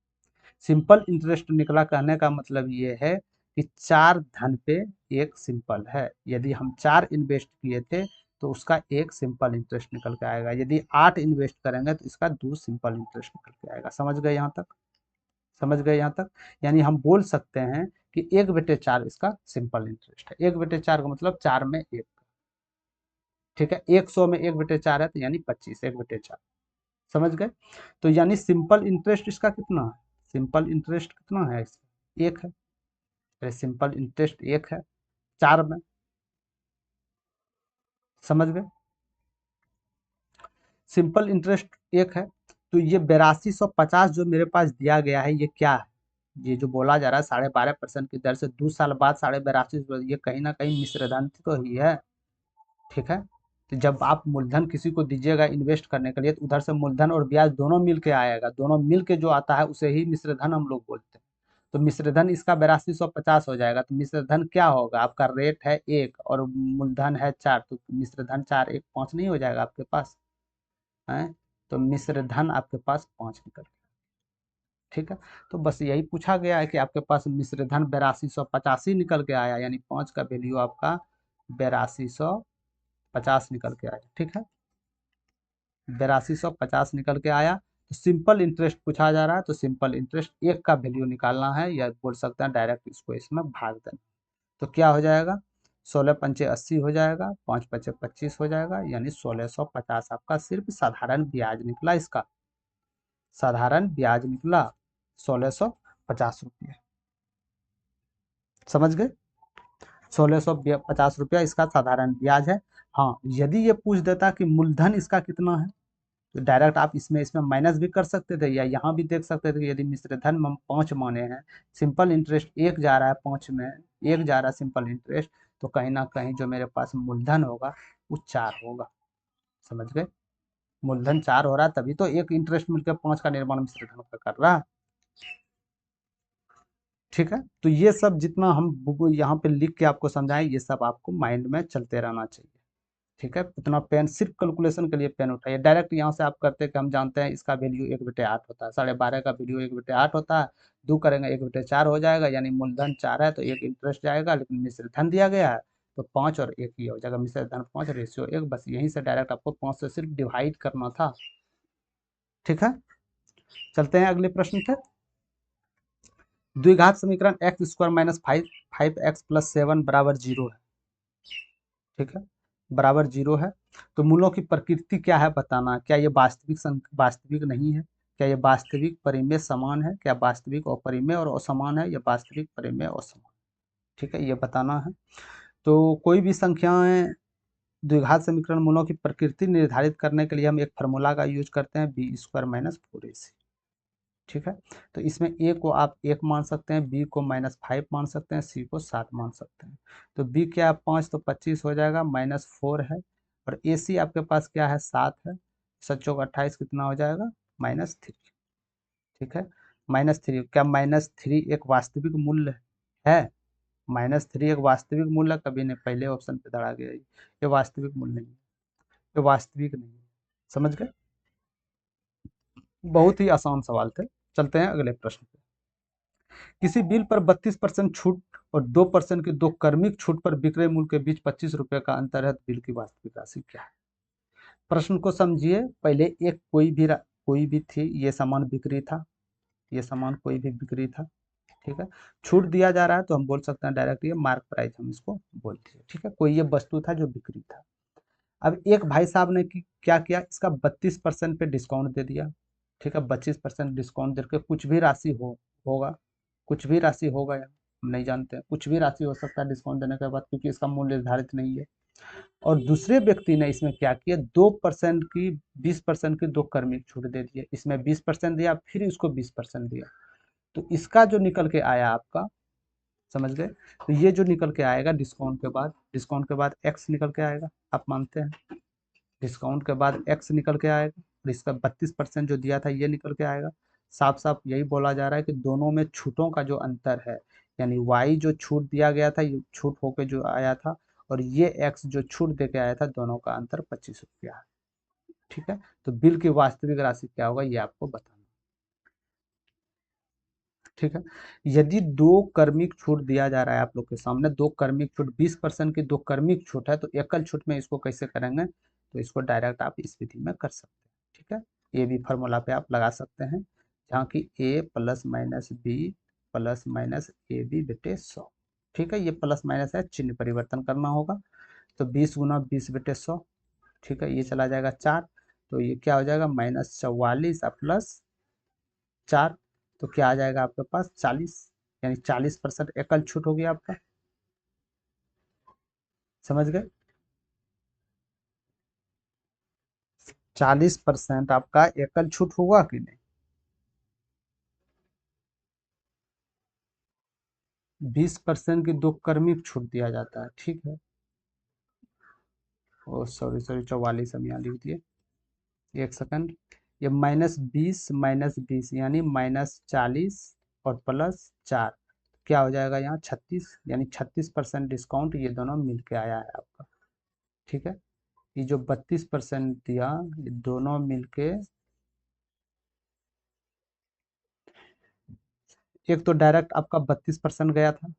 सिंपल इंटरेस्ट निकला। कहने का मतलब ये है कि 4 धन पे एक सिंपल है। यदि हम 4 इन्वेस्ट किए थे तो उसका एक सिंपल इंटरेस्ट निकल के आएगा। यदि 8 इन्वेस्ट करेंगे तो इसका 2 सिंपल इंटरेस्ट निकल के आएगा। समझ गए यहाँ तक? समझ गए यहाँ तक? यानी हम बोल सकते हैं कि 1/4 इसका सिंपल इंटरेस्ट है। 1/4 का मतलब 4 में 1। ठीक है। 100 में 1/4 है, तो यानी 25, 1/4। समझ गए? तो यानी सिंपल इंटरेस्ट इसका कितना है? सिंपल इंटरेस्ट कितना है इसका? 1 है। अरे सिंपल इंटरेस्ट 1 है 4 में। समझ गए? सिंपल इंटरेस्ट 1 है। तो ये 8250 जो मेरे पास दिया गया है, ये क्या है? ये जो बोला जा रहा है 12.5% की दर से 2 साल बाद 82.5, ये कहीं ना कहीं मिश्रधन तो ही है। ठीक है। तो जब आप मूलधन किसी को दीजिएगा इन्वेस्ट करने के लिए, तो उधर से मूलधन और ब्याज दोनों मिल के आएगा। दोनों मिल के जो आता है उसे ही मिश्रधन हम लोग बोलते हैं। तो मिश्रधन इसका 8250 हो जाएगा। तो मिश्रधन क्या होगा? आपका रेट है 1 और मूलधन है 4, तो मिश्रधन 4 1 5 नहीं हो जाएगा आपके पास है? तो मिश्रधन आपके पास 5 निकल गया। ठीक है। तो बस यही पूछा गया है कि आपके पास मिश्रधन 8285 निकल के आया, यानी 5 का वैल्यू आपका 8250 निकल के आया। ठीक है। 8250 निकल के आया। तो सिंपल इंटरेस्ट पूछा जा रहा है, तो सिंपल इंटरेस्ट 1 का वैल्यू निकालना है, या बोल सकते हैं डायरेक्ट इसको इसमें भाग देना। तो क्या हो जाएगा? 16 पंचे 80 हो जाएगा, 5 पचे 25 हो जाएगा, यानी 1650 आपका सिर्फ साधारण ब्याज निकला। इसका साधारण ब्याज निकला 1650 रुपये। समझ गए? 1650 रुपया इसका साधारण ब्याज है। हाँ, यदि ये पूछ देता कि मूलधन इसका कितना है, तो डायरेक्ट आप इसमें इसमें माइनस भी कर सकते थे, या यहाँ भी देख सकते थे कि यदि मिश्रधन में 5 माने हैं, सिंपल इंटरेस्ट 1 जा रहा है, 5 में 1 जा रहा है सिंपल इंटरेस्ट, तो कहीं ना कहीं जो मेरे पास मूलधन होगा वो 4 होगा। समझ गए? मूलधन 4 हो रहा है तभी तो एक इंटरेस्ट मिलकर 5 का निर्माण मिश्र धन का कर रहा है। ठीक है, तो ये सब जितना हम यहाँ पे लिख के आपको समझाएं, ये सब आपको माइंड में चलते रहना चाहिए। ठीक है, उतना पेन सिर्फ कैलकुलेशन के लिए पेन उठाइए। डायरेक्ट यहाँ से आप करते हैं कि हम जानते हैं इसका वैल्यू 1/8 होता है, 12.5 का वैल्यू 1/8 होता है, दो करेंगे 1/4 हो जाएगा, यानी मूलधन 4 है तो एक इंटरेस्ट जाएगा, लेकिन मिश्र धन दिया गया है तो 5 और 1 ही हो जाएगा, मिश्र धन 5 रेशियो 1, बस यहीं से डायरेक्ट आपको 5 से सिर्फ डिवाइड करना था। ठीक है, चलते हैं अगले प्रश्न पे। द्विघात समीकरण x² - 5x + 7 बराबर 0 है। ठीक है, बराबर 0 है, तो मूलों की प्रकृति क्या है बताना। क्या ये वास्तविक नहीं है, क्या ये वास्तविक परिमेय समान है, क्या वास्तविक अपरिमेय और असमान है, या वास्तविक परिमेय असमान। ठीक है, ये बताना है। तो कोई भी संख्याएं द्विघात समीकरण मूलों की प्रकृति निर्धारित करने के लिए हम एक फार्मूला का यूज करते हैं, b² - 4ac। ठीक है, तो इसमें a को आप 1 मान सकते हैं, b को -5 मान सकते हैं, c को 7 मान सकते हैं। तो b क्या है 5 तो 25 हो जाएगा, -4 है, और ac आपके पास क्या है 7 है, 7×4 = 28 कितना हो जाएगा -3। ठीक है, -3, क्या -3 एक वास्तविक मूल्य है? -3 एक वास्तविक मूल्य कभी नहीं, पहले ऑप्शन पे दड़ा गया, ये वास्तविक मूल्य नहीं है, ये वास्तविक नहीं है। समझ गए, बहुत ही आसान सवाल थे। चलते हैं अगले प्रश्न पे। किसी बिल पर 32% छूट और 2% की दो क्रमिक छूट पर विक्रय मूल्य के बीच 25 रुपए का अंतर है, तो बिल की वास्तविक राशि क्या है? प्रश्न को समझिए पहले। एक कोई भी थी, ये सामान बिक्री था, ये सामान कोई भी बिक्री था। ठीक है, छूट दिया जा रहा है तो हम बोल सकते हैं डायरेक्ट ये मार्क प्राइस हम इसको बोलते हैं। ठीक है, कोई ये वस्तु था जो बिक्री था। अब एक भाई साहब ने क्या किया, इसका 32% पे डिस्काउंट दे दिया। ठीक है, 25% डिस्काउंट देकर कुछ भी राशि होगा, कुछ भी राशि होगा या हम नहीं जानते हैं, कुछ भी राशि हो सकता है डिस्काउंट देने के बाद, क्योंकि इसका मूल्य निर्धारित नहीं है। और दूसरे व्यक्ति ने इसमें क्या किया, 2% की 20% की दो क्रमिक छूट दे दिए, इसमें 20% दिया, फिर इसको 20% दिया। तो इसका जो निकल के आया आपका, समझ गए, तो ये जो निकल के आएगा डिस्काउंट के बाद एक्स निकल के आएगा, आप मानते हैं। डिस्काउंट के बाद एक्स निकल के आएगा, और इसका 32% जो दिया था ये निकल के आएगा। साफ साफ यही बोला जा रहा है कि दोनों में छूटों का जो अंतर है, यानी वाई जो छूट दिया गया था ये छूट होके जो आया था, और ये एक्स जो छूट दे के आया था, दोनों का अंतर 25 रुपया है। ठीक है, तो बिल की वास्तविक राशि क्या होगा ये आपको बताना। ठीक है, यदि दो क्रमिक छूट दिया जा रहा है आप लोग के सामने, दो क्रमिक छूट 20% की दो क्रमिक छूट है, तो एकल छूट में इसको कैसे करेंगे, तो इसको डायरेक्ट आप इस विधि में कर सकते हैं। ठीक है, ये भी फार्मूला पे आप लगा सकते हैं, जहाँ की a + - b + - ab/100। ठीक है, ये प्लस माइनस है, चिन्ह परिवर्तन करना होगा, तो 20 × 20/100। ठीक है, ये चला जाएगा 4, तो ये क्या हो जाएगा -44 +4, तो क्या आ जाएगा आपके पास 40, यानी 40% एकल छूट हो गया आपका। समझ गए, 40% आपका एकल छूट हुआ कि नहीं। 20% की दो क्रमिक छूट दिया जाता है। ठीक है, ओ सॉरी सॉरी, 44 हम यहाँ लिख दिए, एक सेकंड। ये -20 यानी -40 और +4, क्या हो जाएगा यहाँ 36, यानी 36% डिस्काउंट ये दोनों मिल के आया है आपका। ठीक है, ये जो 32% दिया, ये दोनों मिलके, एक तो डायरेक्ट आपका 32% गया था,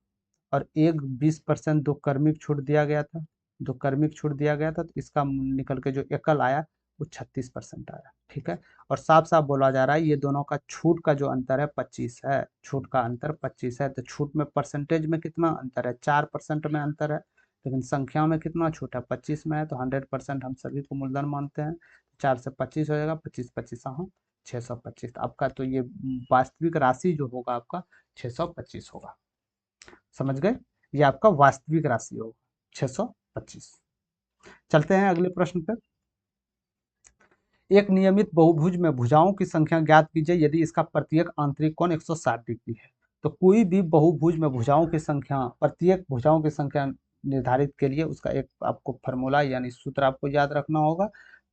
और एक 20% दो कर्मिक छूट दिया गया था, दो कर्मिक छूट दिया गया था, तो इसका निकल के जो एकल आया वो 36% आया। ठीक है, और साफ साफ बोला जा रहा है ये दोनों का छूट का जो अंतर है 25 है, छूट का अंतर 25 है, तो छूट में परसेंटेज में कितना अंतर है, 4% में अंतर है, लेकिन संख्या में कितना छूट है 25 में है, तो 100% हम सभी को मूलधन मानते हैं, 4 से 25 हो जाएगा, 25 25 हाँ 625, आपका तो ये वास्तविक राशि जो होगा आपका 625 होगा। समझ गए, ये आपका वास्तविक राशि होगा 625। चलते हैं अगले प्रश्न पर। एक नियमित बहुभुज में भुजाओं की संख्या ज्ञात कीजिए यदि इसका प्रत्येक आंतरिक कोण 160 डिग्री है। तो कोई भी बहुभुज में भुजाओं की संख्या, प्रत्येक भुजाओं की संख्या निर्धारित के लिए उसका एक आपको फार्मूला यानी सूत्र आपको याद रखना होगा।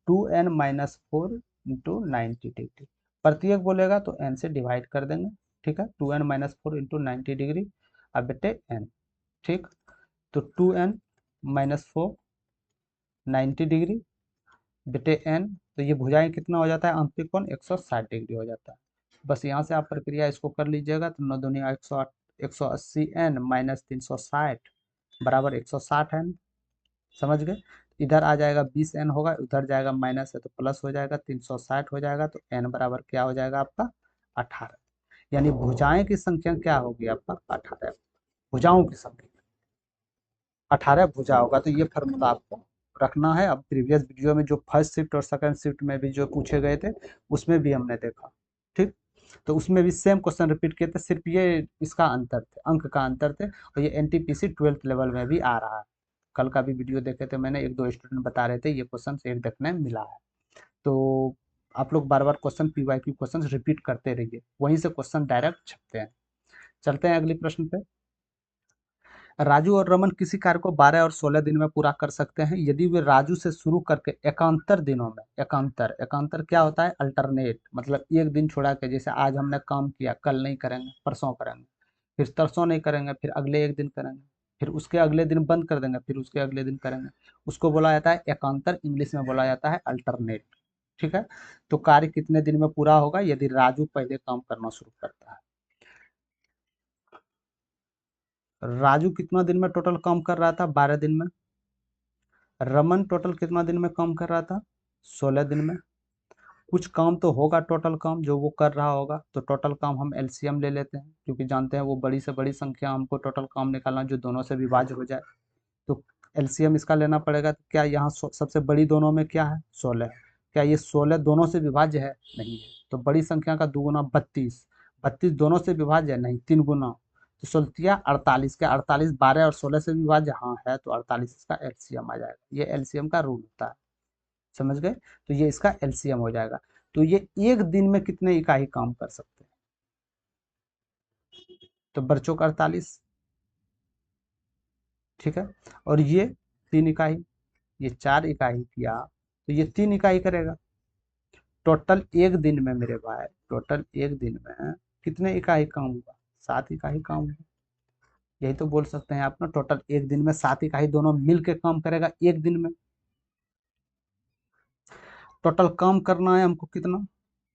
2n-4 × 90 degree. प्रत्येक बोलेगा तो n से डिवाइड कर देंगे, ठीक है। 2n-4 × 90 डिग्री, अब बेटे n, ठीक। तो 2n-4 90 डिग्री बेटे n, तो ये भुजाएं कितना हो जाता है, आंतरिक कोण 160 डिग्री हो जाता है। बस यहाँ से आप प्रक्रिया इसको कर लीजिएगा, तो 9 दूनी 180 n माइनस 360 बराबर 160 n, समझ गए। इधर आ जाएगा 20 n होगा, उधर जाएगा माइनस है तो प्लस हो जाएगा, 360 हो जाएगा, तो n बराबर क्या हो जाएगा आपका 18। यानी भुजाएं की संख्या क्या होगी आपका 18, भुजाओं की संख्या 18 भुजा होगा। तो ये फॉर्मूला आपको रखना है। अब प्रीवियस वीडियो में जो फर्स्ट शिफ्ट और सेकंड शिफ्ट में भी जो पूछे गए थे उसमें भी हमने देखा, ठीक। तो उसमें भी सेम क्वेश्चन रिपीट किए थे, सिर्फ ये इसका अंतर थे, अंक का अंतर थे, और ये एनटीपीसी 12th लेवल में भी आ रहा है। कल का भी वीडियो देखे थे मैंने, एक दो स्टूडेंट बता रहे थे ये क्वेश्चन एक देखने मिला है। तो आप लोग बार बार क्वेश्चन पीवाईक्यू क्वेश्चन रिपीट करते रहिए, वहीं से क्वेश्चन डायरेक्ट छपते हैं। चलते हैं अगले प्रश्न पे। राजू और रमन किसी कार्य को 12 और 16 दिन में पूरा कर सकते हैं यदि वे राजू से शुरू करके एकांतर दिनों में, एकांतर एकांतर क्या होता है, अल्टरनेट, मतलब एक दिन छोड़ा के, जैसे आज हमने काम किया कल नहीं करेंगे, परसों करेंगे, फिर तरसों नहीं करेंगे, फिर अगले एक दिन करेंगे, फिर उसके अगले दिन बंद कर देंगे, फिर उसके अगले दिन करेंगे, उसको बोला जाता है एकांतर, इंग्लिश में बोला जाता है अल्टरनेट, ठीक है। तो कार्य कितने दिन में पूरा होगा यदि राजू पहले काम करना शुरू करता है। राजू कितना दिन में टोटल काम कर रहा था, 12 दिन में। रमन टोटल कितना दिन में काम कर रहा था, 16 दिन में। कुछ काम तो होगा टोटल काम जो वो कर रहा होगा, तो टोटल काम हम एलसीएम ले लेते हैं, क्योंकि जानते हैं वो बड़ी से बड़ी संख्या हमको टोटल काम निकालना जो दोनों से विभाज्य हो जाए। तो एलसीएम इसका लेना पड़ेगा। तो क्या यहाँ सबसे बड़ी दोनों में क्या है, 16 है। क्या ये 16 दोनों से विभाज्य है, नहीं है। तो बड़ी संख्या का दुगुना 32, 32 दोनों से विभाज्य है, नहीं, 3 गुना, तो 16 48, क्या 48 12 और 16 से विभाज्य, हाँ है, तो 48 इसका एलसीएम आ जाएगा। ये एलसीएम का रूल होता है, समझ गए। तो ये इसका एलसीएम हो जाएगा। तो ये एक दिन में कितने इकाई काम कर सकते हैं, तो बच्चों का 48, ठीक है। और ये 3 इकाई, ये 4 इकाई किया, तो ये 3 इकाई करेगा। टोटल एक दिन में मेरे भाई, टोटल एक दिन में कितने इकाई काम हुआ, 7 इकाई काम हुआ। यही तो बोल सकते हैं आप ना, टोटल एक दिन में 7 इकाई दोनों मिल के काम करेगा एक दिन में। टोटल काम करना है हमको कितना,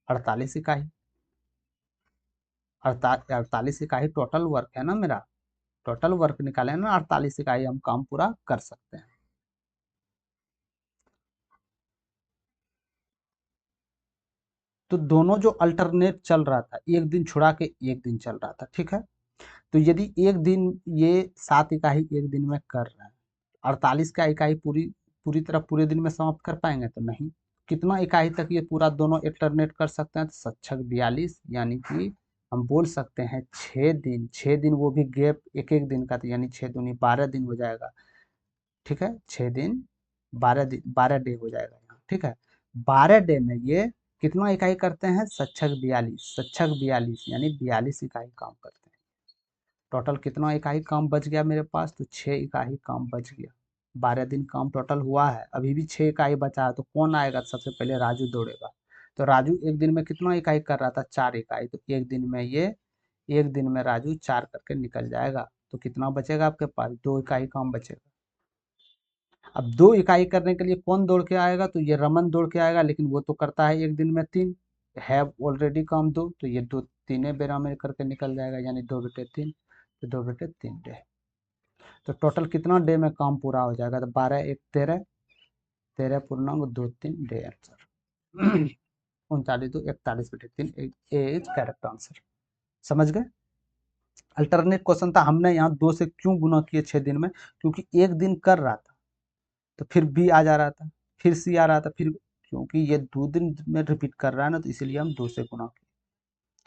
48 इकाई, 48 इकाई टोटल वर्क है ना मेरा, टोटल वर्क निकाले ना, 48 इकाई हम काम पूरा कर सकते हैं। तो दोनों जो अल्टरनेट चल रहा था, एक दिन छुड़ा के एक दिन चल रहा था, ठीक है। तो यदि एक दिन ये 7 इकाई एक दिन में कर रहे हैं, 48 का इकाई पूरी पूरी तरह पूरे दिन में समाप्त कर पाएंगे, तो नहीं। कितना इकाई तक ये पूरा दोनों अल्टरनेट कर सकते हैं, तो सक्षक 42, यानी कि हम बोल सकते हैं 6 दिन, 6 दिन वो भी गैप एक एक दिन का, तो यानी 6 दूनी 12 दिन हो जाएगा, ठीक है। 6 दिन 12 दिन, 12 डे हो जाएगा यहाँ, ठीक है। 12 डे में ये कितना इकाई करते हैं, सक्षक 42, सक्षक 42 यानी 42 इकाई काम करते हैं। टोटल कितना इकाई काम बच गया मेरे पास, तो 6 इकाई काम बच गया। 12 दिन काम टोटल हुआ है, अभी भी 6 इकाई बचा है, तो कौन आएगा, सबसे पहले राजू दौड़ेगा। तो राजू एक दिन में कितना इकाई कर रहा था, 4 इकाई, तो एक दिन में ये, एक दिन में राजू 4 करके निकल जाएगा। तो कितना बचेगा आपके पास, 2 इकाई काम बचेगा। अब 2 इकाई करने के लिए कौन दौड़ के आएगा, तो ये रमन दौड़ के आएगा, लेकिन वो तो करता है एक दिन में 3, है ऑलरेडी काम 2, तो ये दो तीन बेरा में करके निकल जाएगा, यानी 2/3, तो 2/3 डे। तो टोटल कितना डे में काम पूरा हो जाएगा, तो 12 1 13, 13.23 day answer. 39 2 41/3 is correct answer, समझ गए। अल्टरनेट क्वेश्चन था, हमने यहाँ 2 से क्यों गुना किए 6 दिन में, क्योंकि एक दिन कर रहा था तो फिर बी आ जा रहा था, फिर सी आ रहा था, फिर, क्योंकि ये 2 दिन में रिपीट कर रहा है ना, तो इसीलिए हम 2 से गुना किए,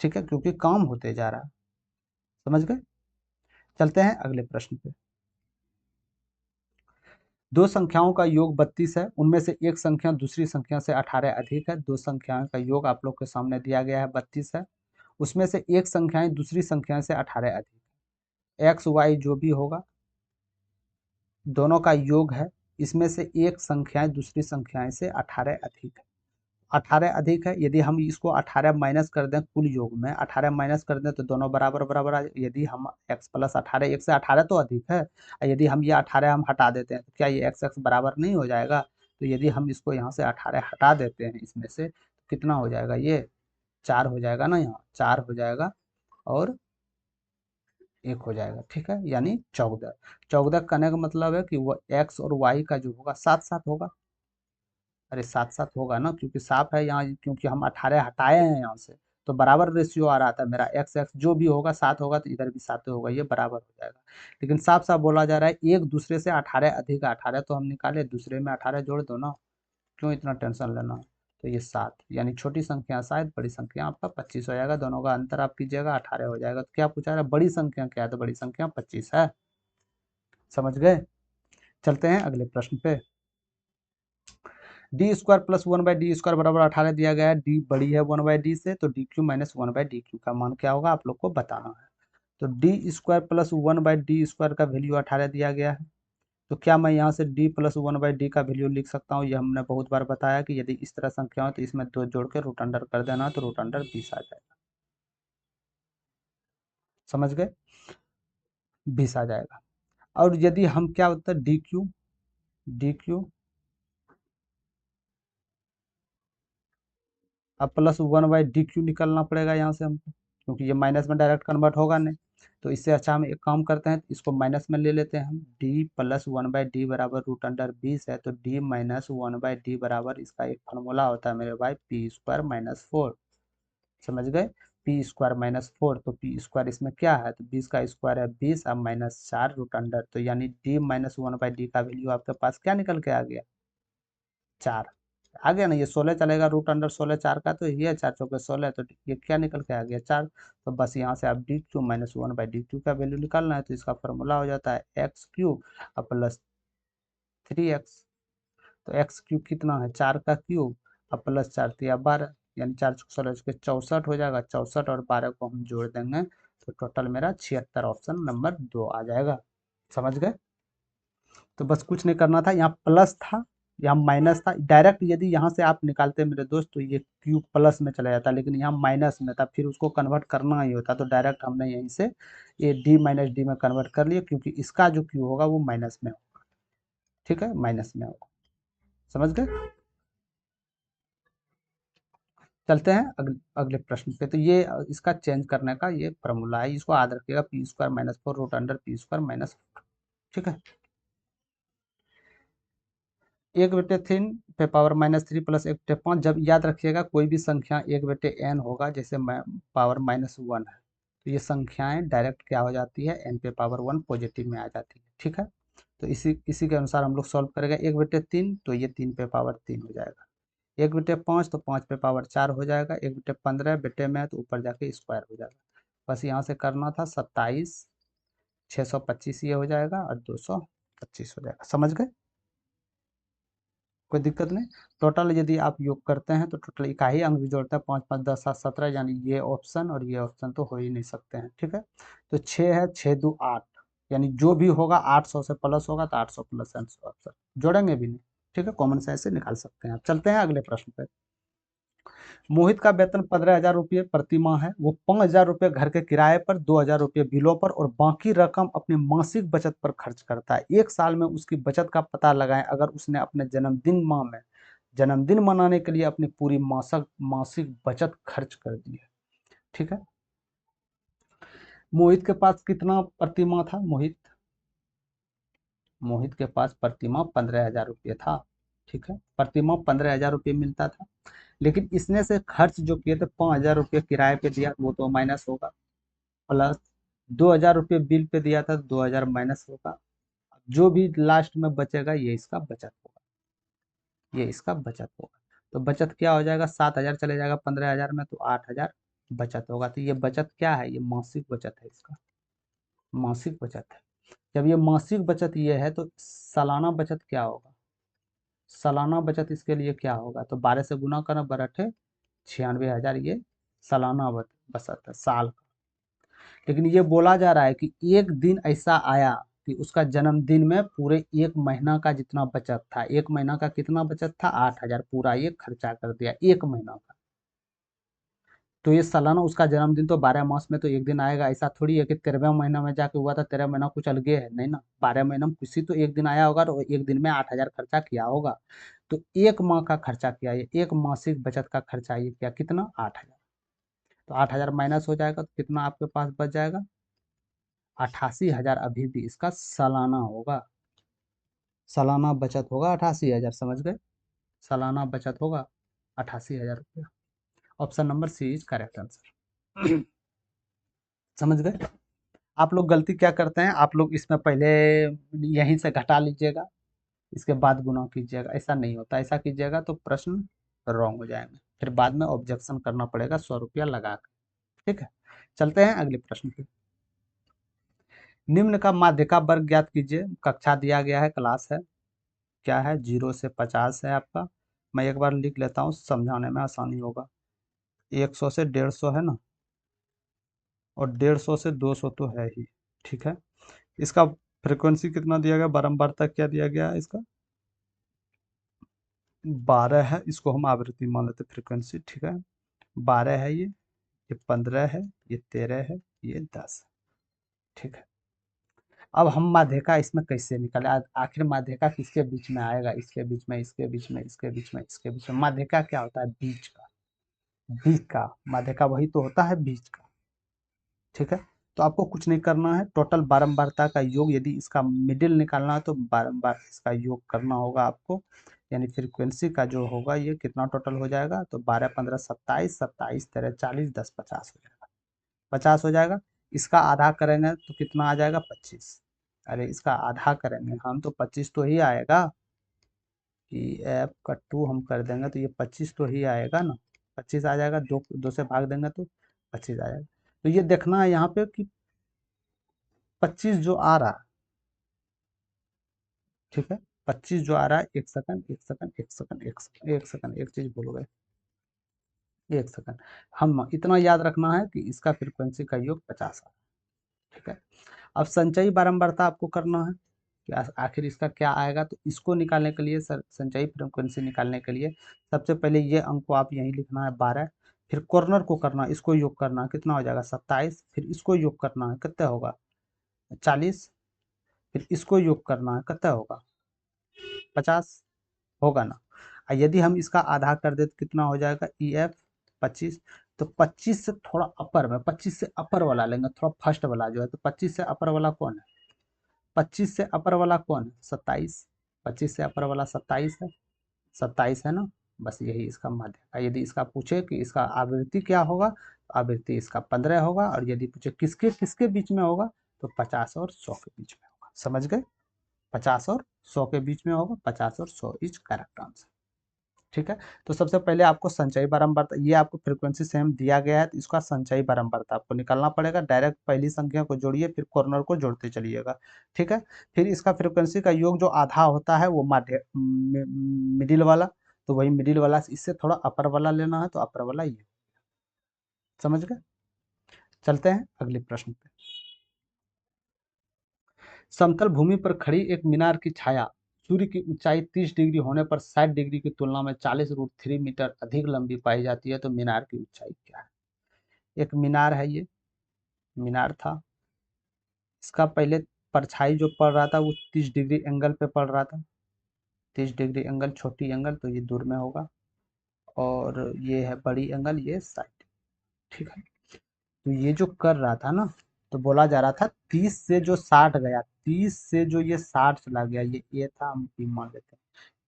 ठीक है, क्योंकि काम होते जा रहा है, समझ गए। चलते हैं अगले प्रश्न पे। दो संख्याओं का योग 32 है, उनमें से एक संख्या दूसरी संख्या से 18 अधिक है। दो संख्याओं का योग आप लोग के सामने दिया गया है, 32 है, उसमें से एक संख्याएं दूसरी संख्या से 18 अधिक है। एक्स वाई जो भी होगा, दोनों का योग है, इसमें से एक संख्याएं दूसरी संख्याएं से 18 अधिक है। 18 अधिक है, यदि हम इसको 18 माइनस कर दें, कुल योग में 18 माइनस कर दें तो दोनों बराबर बराबर आ जाए। यदि हम x प्लस 18, एक से 18 तो अधिक है, यदि हम ये 18 हम हटा देते हैं तो क्या ये x बराबर नहीं हो जाएगा? तो यदि हम इसको यहाँ से 18 हटा देते हैं इसमें से, तो कितना हो जाएगा? ये 4 हो जाएगा ना, यहाँ 4 हो जाएगा और 1 हो जाएगा। ठीक है, यानी 14। 14 करने का मतलब है कि वो x और y का जो होगा साथ साथ होगा। अरे साथ साथ होगा ना, क्योंकि साफ है यहाँ, क्योंकि हम 18 हटाए हैं यहाँ से, तो बराबर रेशियो आ रहा था मेरा। एक्स एक्स जो भी होगा साथ होगा तो इधर भी साथ होगा, ये बराबर हो जाएगा। लेकिन साफ साफ बोला जा रहा है एक दूसरे से 18 अधिक है। 18 तो हम निकाले, दूसरे में 18 जोड़ दो ना, क्यों इतना टेंशन लेना? तो ये 7, यानी छोटी संख्या 7, बड़ी संख्या आपका 25 हो जाएगा। दोनों का अंतर आप कीजिएगा, 18 हो जाएगा। तो क्या पूछा रहा है? बड़ी संख्या क्या है? तो बड़ी संख्या 25 है। समझ गए? चलते हैं अगले प्रश्न पे। डी स्क्वायर प्लस 1/d² बराबर 18 दिया गया है। डी बड़ी है 1/d से, तो dq माइनस 1/dq का मान क्या होगा आप लोग को बताना है। तो डी स्क्वायर प्लस 1/d² का वैल्यू 18 दिया गया है। तो क्या मैं यहाँ से d प्लस 1/d का वैल्यू लिख सकता हूँ? ये हमने बहुत बार बताया कि यदि इस तरह संख्या हो तो इसमें 2 जोड़ के रूट अंडर कर देना, तो रूट अंडर 20 आ जाएगा। समझ गए? 20 आ जाएगा। और यदि हम क्या होता है, डी क्यू अब प्लस 1/dq निकलना पड़ेगा यहाँ से हमको, क्योंकि ये माइनस में डायरेक्ट कन्वर्ट होगा नहीं। तो इससे अच्छा हम एक काम करते हैं, इसको माइनस में ले लेते हैं हम। d प्लस 1/d बराबर रूट अंडर 20 है, तो d माइनस 1/d बराबर, इसका एक फार्मूला होता है मेरे भाई, p² - 4। समझ गए? p² - 4, तो p² इसमें क्या है? तो 20 का स्क्वायर है 20, अब -4 रूट अंडर, तो यानी d माइनस 1/d का वैल्यू आपके पास क्या निकल के आ गया? 4 आ गया ना। ये 16 चलेगा, रूट अंडर 16 4 का, तो ये 4 चौके 16, तो ये क्या निकल के आ गया? 4। तो बस यहाँ से आप dq - 1/dq का वैल्यू निकालना है, तो इसका फॉर्मूला हो जाता है x³ प्लस 3x। तो x³ कितना है? 4 का क्यूब, अब प्लस 4 तिया 12, यानी 4 चौके 16 के 64 हो जाएगा। 64 और 12 को हम जोड़ देंगे तो टोटल मेरा 76, ऑप्शन नंबर 2 आ जाएगा। समझ गए? तो बस कुछ नहीं करना था, यहाँ प्लस था, यहाँ माइनस था। डायरेक्ट यदि यहाँ से आप निकालते मेरे दोस्त तो ये क्यू प्लस में चला जाता, लेकिन यहाँ माइनस में था, फिर उसको कन्वर्ट करना ही होता। तो डायरेक्ट हमने यहीं से ये d माइनस डी में कन्वर्ट कर लिया, क्योंकि इसका जो क्यू होगा वो माइनस में होगा। ठीक है, माइनस में होगा। समझ गए? चलते हैं अगले प्रश्न पे। तो ये इसका चेंज करने का ये फॉर्मूला है, इसको याद रखिएगा, p² - 4 रूट अंडर p²-4। ठीक है, 1/3 पे पावर -3 प्लस 1/5। जब याद रखिएगा कोई भी संख्या 1/n होगा, जैसे पावर -1 है, तो ये संख्याएं डायरेक्ट क्या हो जाती है? n पे पावर 1 पॉजिटिव में आ जाती है। ठीक है, तो इसी के अनुसार हम लोग सॉल्व करेंगे। 1/3 तो ये 3 पे पावर 3 हो जाएगा। 1/5 तो 5 पे पावर 4 हो जाएगा। 1/15 बेटे में है तो ऊपर जाके स्क्वायर हो जाएगा। बस यहाँ से करना था 27, 625 ये हो जाएगा और 225 हो जाएगा। समझ गए? कोई दिक्कत नहीं। टोटल यदि आप योग करते हैं तो टोटल इका ही अंक भी जोड़ता है, 5 5 10 7 17, यानी ये ऑप्शन और ये ऑप्शन तो हो ही नहीं सकते हैं। ठीक है, तो 6 है, 6 2 8, यानी जो भी होगा 800 से प्लस होगा, तो 800 प्लस ऑप्शन जोड़ेंगे भी नहीं। ठीक है, कॉमन सेंस से निकाल सकते हैं आप। चलते हैं अगले प्रश्न पे। मोहित का वेतन 15,000 रुपये प्रति माह है। वो 5,000 रुपये घर के किराए पर, 2,000 रुपये बिलों पर और बाकी रकम अपनी मासिक बचत पर खर्च करता है। एक साल में उसकी बचत का पता लगाएं अगर उसने अपने जन्मदिन माह में जन्मदिन मनाने के लिए अपनी पूरी मासिक मासिक बचत खर्च कर दी है। ठीक है, मोहित के पास कितना प्रतिमाह था? मोहित के पास प्रतिमाह 15,000 रुपये था। ठीक है, प्रतिमाह 15,000 रुपये मिलता था, लेकिन इसने से खर्च जो किए थे 5,000 रुपये किराए पे दिया, वो तो माइनस होगा, प्लस 2,000 रुपये बिल पे दिया था, 2,000 माइनस होगा। जो भी लास्ट में बचेगा ये इसका बचत होगा, ये इसका बचत होगा। तो बचत क्या हो जाएगा? 7,000 चले जाएगा 15,000 में, तो 8,000 बचत होगा। तो ये बचत क्या है? ये मासिक बचत है, इसका मासिक बचत है। जब ये मासिक बचत ये है तो सालाना बचत क्या होगा? सालाना बचत इसके लिए क्या होगा? तो 12 से गुना करना, 12 96,000, ये सालाना बचत है साल का। लेकिन ये बोला जा रहा है कि एक दिन ऐसा आया कि उसका जन्मदिन में पूरे 1 महीना का जितना बचत था, 1 महीना का कितना बचत था, 8,000, पूरा ये खर्चा कर दिया 1 महीना का। तो ये सालाना उसका जन्मदिन तो 12 मास में तो एक दिन आएगा, ऐसा थोड़ी है कि 13वें महीना में जाके हुआ था, 13 महीना कुछ अलगे है, नहीं ना, 12 महीना में किसी तो एक दिन आया होगा, तो एक दिन में 8,000 खर्चा किया होगा। तो 1 माह का खर्चा किया, ये 1 मासिक बचत का खर्चा ये किया, कितना, 8,000। तो 8,000 माइनस हो जाएगा तो कितना आपके पास बच जाएगा, 88,000 अभी भी इसका सालाना होगा। सालाना बचत होगा 88,000, समझ गए, सालाना बचत होगा 88,000 रुपया। Option number c is correct answer. समझ गए। आप लोग गलती क्या करते हैं, आप लोग इसमें पहले यहीं से घटा लीजिएगा, इसके बाद गुना कीजिएगा, ऐसा नहीं होता, ऐसा कीजिएगा तो प्रश्न रॉन्ग हो जाएंगे, फिर बाद में ऑब्जेक्शन करना पड़ेगा 100 रुपया लगा कर। ठीक है, चलते हैं अगले प्रश्न पे। निम्न का माध्यिका वर्ग ज्ञात कीजिए। कक्षा दिया गया है, क्लास है, क्या है, 0 से 50 है आपका। मैं एक बार लिख लेता हूँ, समझाने में आसानी होगा। 100 से 150 है ना, और 150 से 200 तो है ही। ठीक है, इसका फ्रिक्वेंसी कितना दिया गया, बारंबारता क्या दिया गया है इसका, 12 है, इसको हम आवृत्ति मान लेते फ्रिक्वेंसी। ठीक है, 12 है ये 15 है, ये 13 है, ये 10 है। ठीक है, अब हम माध्यिका इसमें कैसे निकाले, आखिर माध्यिका किसके बीच में आएगा, इसके बीच में, इसके बीच में, इसके बीच में, इसके बीच में। माध्यिका क्या होता है, बीच का, बीच का माध्यिका वही तो होता है, बीच का। ठीक है, तो आपको कुछ नहीं करना है, टोटल बारंबारता का योग, यदि इसका मिडिल निकालना है तो बारंबार इसका योग करना होगा आपको, यानी फ्रीक्वेंसी का जो होगा ये कितना टोटल हो जाएगा, तो 12 15 27, 27 13 40, 10 50 हो जाएगा, 50 हो जाएगा। इसका आधा करेंगे तो कितना आ जाएगा, 25। अरे इसका आधा करेंगे हम तो 25 तो ही आएगा, कि एफ का 2 हम कर देंगे तो ये 25 तो ही आएगा ना, 25 आ जाएगा, दो से भाग देंगे तो 25 आ जाएगा। तो ये देखना है यहाँ पे कि 25 जो आ रहा है, ठीक है, 25 जो आ रहा है, एक सेकंड, एक सेकंड, एक सेकंड, एक सेकंड, एक सेकंड, एक चीज भूल गए, एक सेकंड। हम इतना याद रखना है कि इसका फ्रीक्वेंसी का योग 50 आ रहा है। ठीक है, अब संचयी बारंबारता आपको करना है कि आखिर इसका क्या आएगा, तो इसको निकालने के लिए सर, संचयी फ्रीक्वेंसी निकालने के लिए सबसे पहले ये अंक को आप यहीं लिखना है 12, फिर कॉर्नर को करना, इसको योग करना, कितना हो जाएगा 27, फिर इसको योग करना है, कितना होगा 40, फिर इसको योग करना है, कितना होगा 50, होगा ना। यदि हम इसका आधा कर दे तो कितना हो जाएगा, ई एफ 25। तो 25 से थोड़ा अपर में, 25 से अपर वाला लेंगे, थोड़ा फर्स्ट वाला जो है, तो 25 से अपर वाला कौन है, 25 से अपर वाला कौन है, 27, 25 से अपर वाला 27 है, 27 है ना, बस यही इसका माध्य है। यदि इसका पूछे कि इसका आवृत्ति क्या होगा, तो आवृत्ति इसका 15 होगा, और यदि पूछे किसके किसके बीच में होगा, तो 50 और 100 के बीच में होगा, समझ गए, 50 और 100 के बीच में होगा, 50 और 100 इज करेक्ट आंसर। ठीक है, तो सबसे पहले आपको संचयी बारंबारता, ये आपको फ्रीक्वेंसी सेम दिया गया है, तो इसका संचयी बारंबारता आपको निकालना पड़ेगा, डायरेक्ट पहली संख्या को जोड़िए, फिर कॉर्नर को जोड़ते चलिएगा। ठीक है, फिर इसका फ्रीक्वेंसी का योग जो आधा होता है वो माध्य मिडिल वाला, तो वही मिडिल वाला, इससे थोड़ा अपर वाला लेना है, तो अपर वाला ये, समझ गए। चलते हैं अगले प्रश्न पे। समतल भूमि पर खड़ी एक मीनार की छाया सूर्य की ऊंचाई 30 डिग्री होने पर 60 डिग्री की तुलना में 40√3 मीटर अधिक लंबी पाई जाती है, तो मीनार की ऊंचाई क्या है। एक मीनार है, ये मीनार था, इसका पहले परछाई जो पड़ रहा था वो 30 डिग्री एंगल पे पड़ रहा था, 30 डिग्री एंगल, छोटी एंगल तो ये दूर में होगा, और ये है बड़ी एंगल, ये साइड। ठीक है, तो ये जो कर रहा था ना, तो बोला जा रहा था 30 से जो 60 गया, 30 से जो ये 60 चला गया, ये था, हम भी मान लेते हैं,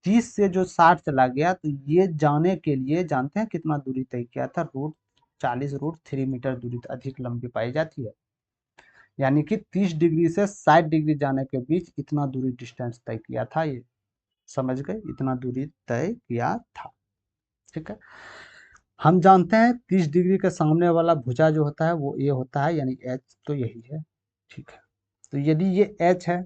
30 से जो 60 चला गया, तो ये जाने के लिए जानते हैं कितना दूरी तय किया था, √40√3 मीटर दूरी अधिक लंबी पाई जाती है, यानी कि 30 डिग्री से 60 डिग्री जाने के बीच इतना दूरी डिस्टेंस तय किया था ये, समझ गए, इतना दूरी तय किया था। ठीक है, हम जानते हैं 30 डिग्री के सामने वाला भुजा जो होता है वो ये होता है, यानी एच, तो यही है। ठीक है, तो यदि ये एच है,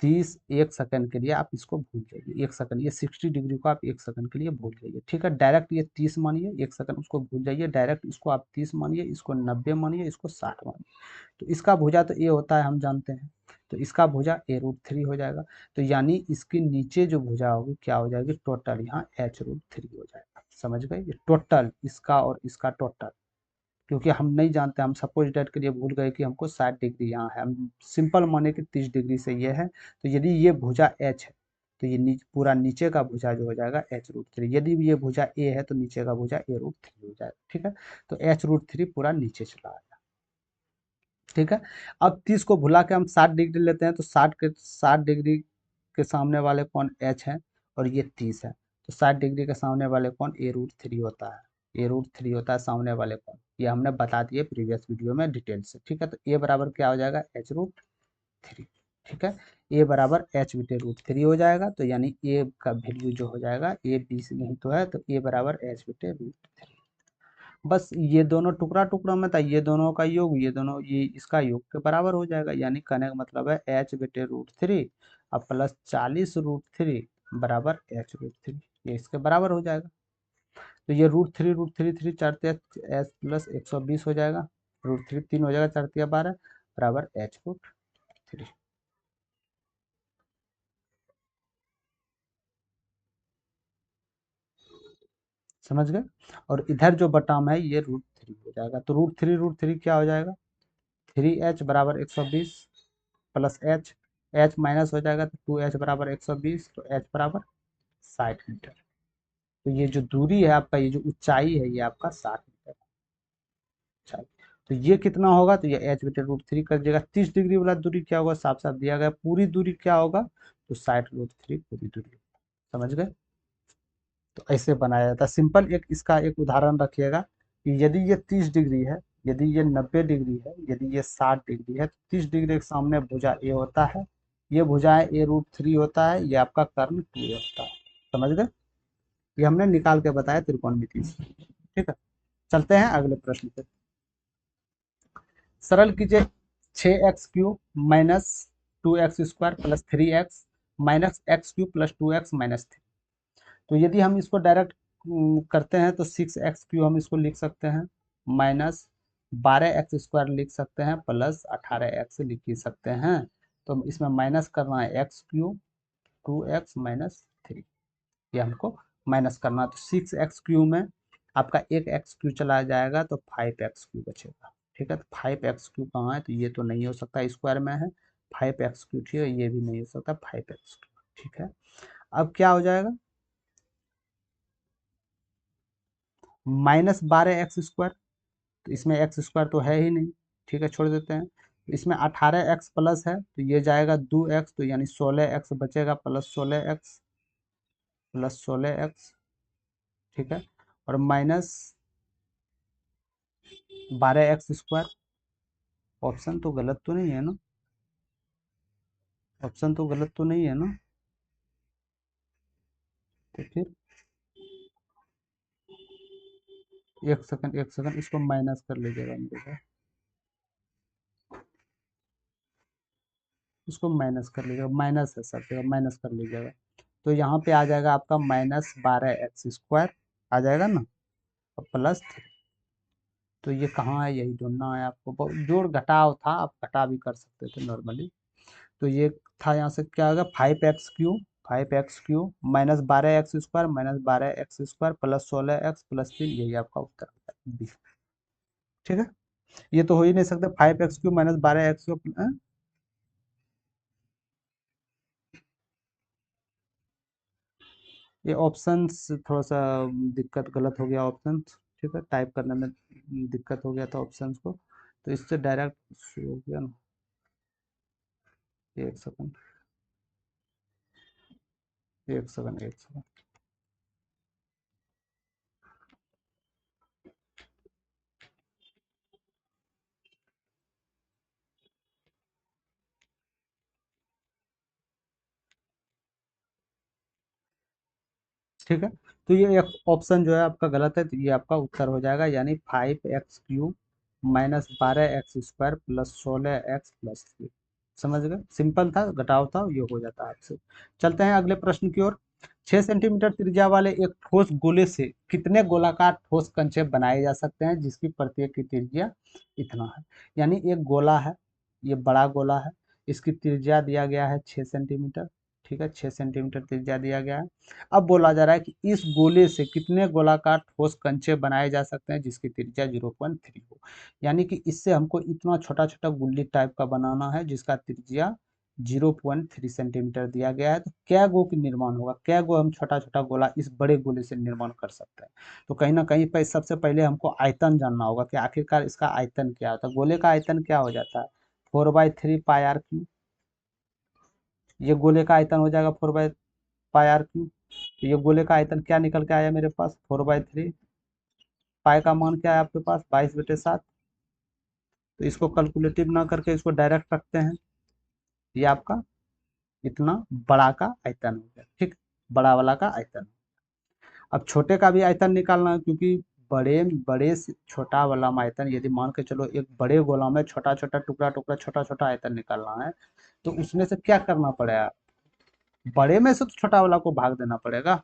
30 एक सेकंड के लिए आप इसको भूल जाइए, एक सेकंड, ये 60 डिग्री को आप एक सेकंड के लिए भूल जाइए, ठीक है। डायरेक्ट ये 30 मानिए, एक सेकंड उसको भूल जाइए, डायरेक्ट इसको आप 30 मानिए, इसको 90 मानिए, इसको 60 मानिए। तो इसका भुजा तो ए होता है, हम जानते हैं, तो इसका भुजा a√3 हो जाएगा। तो यानी इसके नीचे जो भुजा होगी क्या हो जाएगी, टोटल यहाँ h√3 हो जाएगा। समझ गए, ये टोटल इसका और इसका टोटल, क्योंकि हम नहीं जानते, हम सपोज डेट के लिए भूल गए कि हमको 60 डिग्री यहाँ है, हम सिंपल माने कि 30 डिग्री से ये है। तो यदि ये भुजा एच है तो ये पूरा नीचे का भुजा जो हो जाएगा h√3, यदि ये भुजा ए है तो नीचे का भुजा a√3 हो जाएगा, ठीक है। तो h√3 पूरा नीचे चला आया, ठीक है। अब 30 को भुला के हम 60 डिग्री लेते हैं, तो 60 डिग्री के सामने वाले कौन एच है, और ये 30 है, तो 60 डिग्री के सामने वाले कौन a√3 होता है, a√3 होता है सामने वाले कौन, ये हमने बता दिए प्रीवियस वीडियो में डिटेल से, ठीक है। तो ए बराबर क्या हो जाएगा, h√3, ठीक है। ए बराबर h/√3 हो जाएगा, तो यानी ए का वैल्यू जो हो जाएगा, ए बीस नहीं तो है, तो ए बराबर h/√3। बस ये दोनों टुकड़ा टुकड़ा में था, ये दोनों का योग, ये दोनों ये इसका योग के बराबर हो जाएगा, यानी कहने का मतलब है h/√3 अब प्लस 40√3 बराबर h√3, ये इसके बराबर हो जाएगा। तो ये √3 3 चार एच प्लस 120 हो जाएगा, √3 3 हो जाएगा, 4 12 बराबर h√3। समझ गए। और इधर जो बटाम है ये √3 हो जाएगा, तो √3 क्या हो जाएगा, 3h बराबर 120 प्लस एच, एच माइनस हो जाएगा तो 2h बराबर 120, तो h बराबर 60 मीटर। तो ये जो दूरी है आपका, ये जो ऊंचाई है, ये आपका 60 मीटर ऊंचाई। तो ये कितना होगा, तो ये h/√3 कर देगा। 30 डिग्री वाला दूरी क्या होगा, साफ साफ दिया गया, पूरी दूरी क्या होगा, तो 60√3 पूरी दूरी। समझ गए। तो ऐसे बनाया जाता है सिंपल। एक इसका एक उदाहरण रखिएगा कि यदि ये 30 डिग्री है, यदि ये 90 डिग्री है, यदि ये 60 डिग्री है, तो 30 डिग्री के सामने भुजा ए होता है, ये भुजा a√3 होता है, ये आपका कर्ण 2a होता है। समझ गए। ये हमने निकाल के बताया त्रिकोणमिति से, ठीक है। चलते हैं अगले प्रश्न पे। सरल कीजिए 6x³ minus 2x² plus 3x minus x³ plus 2x minus 3। तो यदि हम इसको डायरेक्ट करते हैं तो 6x³ हम इसको लिख सकते हैं, माइनस 12x² लिख सकते हैं, प्लस 18x लिख ही सकते हैं। तो इसमें माइनस करना है x³ 2x माइनस 3, ये हमको माइनस करना है। तो 6x³ में आपका एक x³ चला जाएगा तो 5x³ बचेगा, ठीक है। तो 5x³ कहाँ है, तो ये तो नहीं हो सकता, स्क्वायर में है। 5x³, ठीक है, ये भी नहीं हो सकता, 5x³, ठीक है। अब क्या हो जाएगा, -12x², तो इसमें x² तो है ही नहीं, ठीक है, छोड़ देते हैं। इसमें 18x प्लस है तो ये जाएगा 2x, तो यानी 16x बचेगा, प्लस 16x, ठीक है। और माइनस 12x², ऑप्शन तो गलत तो नहीं है ना, ऑप्शन तो गलत तो नहीं है ना, तो फिर एक सेकंड इसको माइनस कर लीजिएगा मेरे को, इसको माइनस कर लीजिएगा, माइनस है सब जगह, माइनस कर लीजिएगा। तो यहाँ पे आ जाएगा आपका -12x² आ जाएगा ना, और प्लस 3। तो ये कहाँ है, यही ढूंढना है आपको, जोड़ घटाव था, आप घटा भी कर सकते थे नॉर्मली। तो ये था, यहाँ से क्या होगा, 5x³ -12x² plus 16x plus 3, यही आपका उत्तर होता है बी, ठीक है। ये तो हो ही नहीं सकता, 5x³ -12x², ये ऑप्शंस थोड़ा सा दिक्कत, गलत हो गया ऑप्शन, ठीक है, टाइप करने में दिक्कत हो गया था ऑप्शंस को, तो इससे डायरेक्ट हो गया ना। एक सेकंड, एक सेकंड। ठीक है। तो ये एक ऑप्शन जो है आपका गलत है, तो ये आपका उत्तर हो जाएगा, यानी 5x³ -12x² plus 16x plus 3, समझ गए, सिंपल था, घटाव था, ये हो जाता है आपसे। चलते हैं अगले प्रश्न की ओर। 6 सेंटीमीटर त्रिज्या वाले एक ठोस गोले से कितने गोलाकार ठोस कंचे बनाए जा सकते हैं जिसकी प्रत्येक की त्रिज्या इतना है। यानी एक गोला है, ये बड़ा गोला है, इसकी त्रिज्या दिया गया है 6 सेंटीमीटर। ठीक है, 6 सेंटीमीटर त्रिज्या दिया गया है। अब बोला जा रहा है कि इस गोले से कितने गोलाकार ठोस कंचे बनाए जा सकते हैं जिसकी त्रिज्या 0.3 हो। यानी कि इससे हमको इतना छोटा छोटा गुल्ली टाइप का बनाना है जिसका त्रिज्या 0.3 सेंटीमीटर दिया गया है। तो क्या गो की निर्माण होगा, क्या गो हम छोटा छोटा गोला इस बड़े गोले से निर्माण कर सकते हैं। तो कहीं ना कहीं पर सबसे पहले हमको आयतन जानना होगा कि आखिरकार इसका आयतन क्या होता है। गोले का आयतन क्या हो जाता है, 4/3 पाई आर क्यू। ये गोले का आयतन हो जाएगा 4/3 पाई आर क्यू। तो ये गोले का आयतन क्या निकल के आया मेरे पास, 4/3। पाई का मान क्या है आपके पास, 22/7। तो इसको कैलकुलेटिव ना करके इसको डायरेक्ट रखते हैं। ये आपका इतना बड़ा का आयतन हो गया, ठीक, बड़ा वाला का आयतन। अब छोटे का भी आयतन निकालना है, क्योंकि बड़े बड़े से छोटा वाला में आयतन, यदि मान के चलो एक बड़े गोला में छोटा छोटा टुकड़ा टुकड़ा छोटा छोटा आयतन निकालना है, तो उसमें से क्या करना पड़ेगा, बड़े में से तो छोटा वाला को भाग देना पड़ेगा,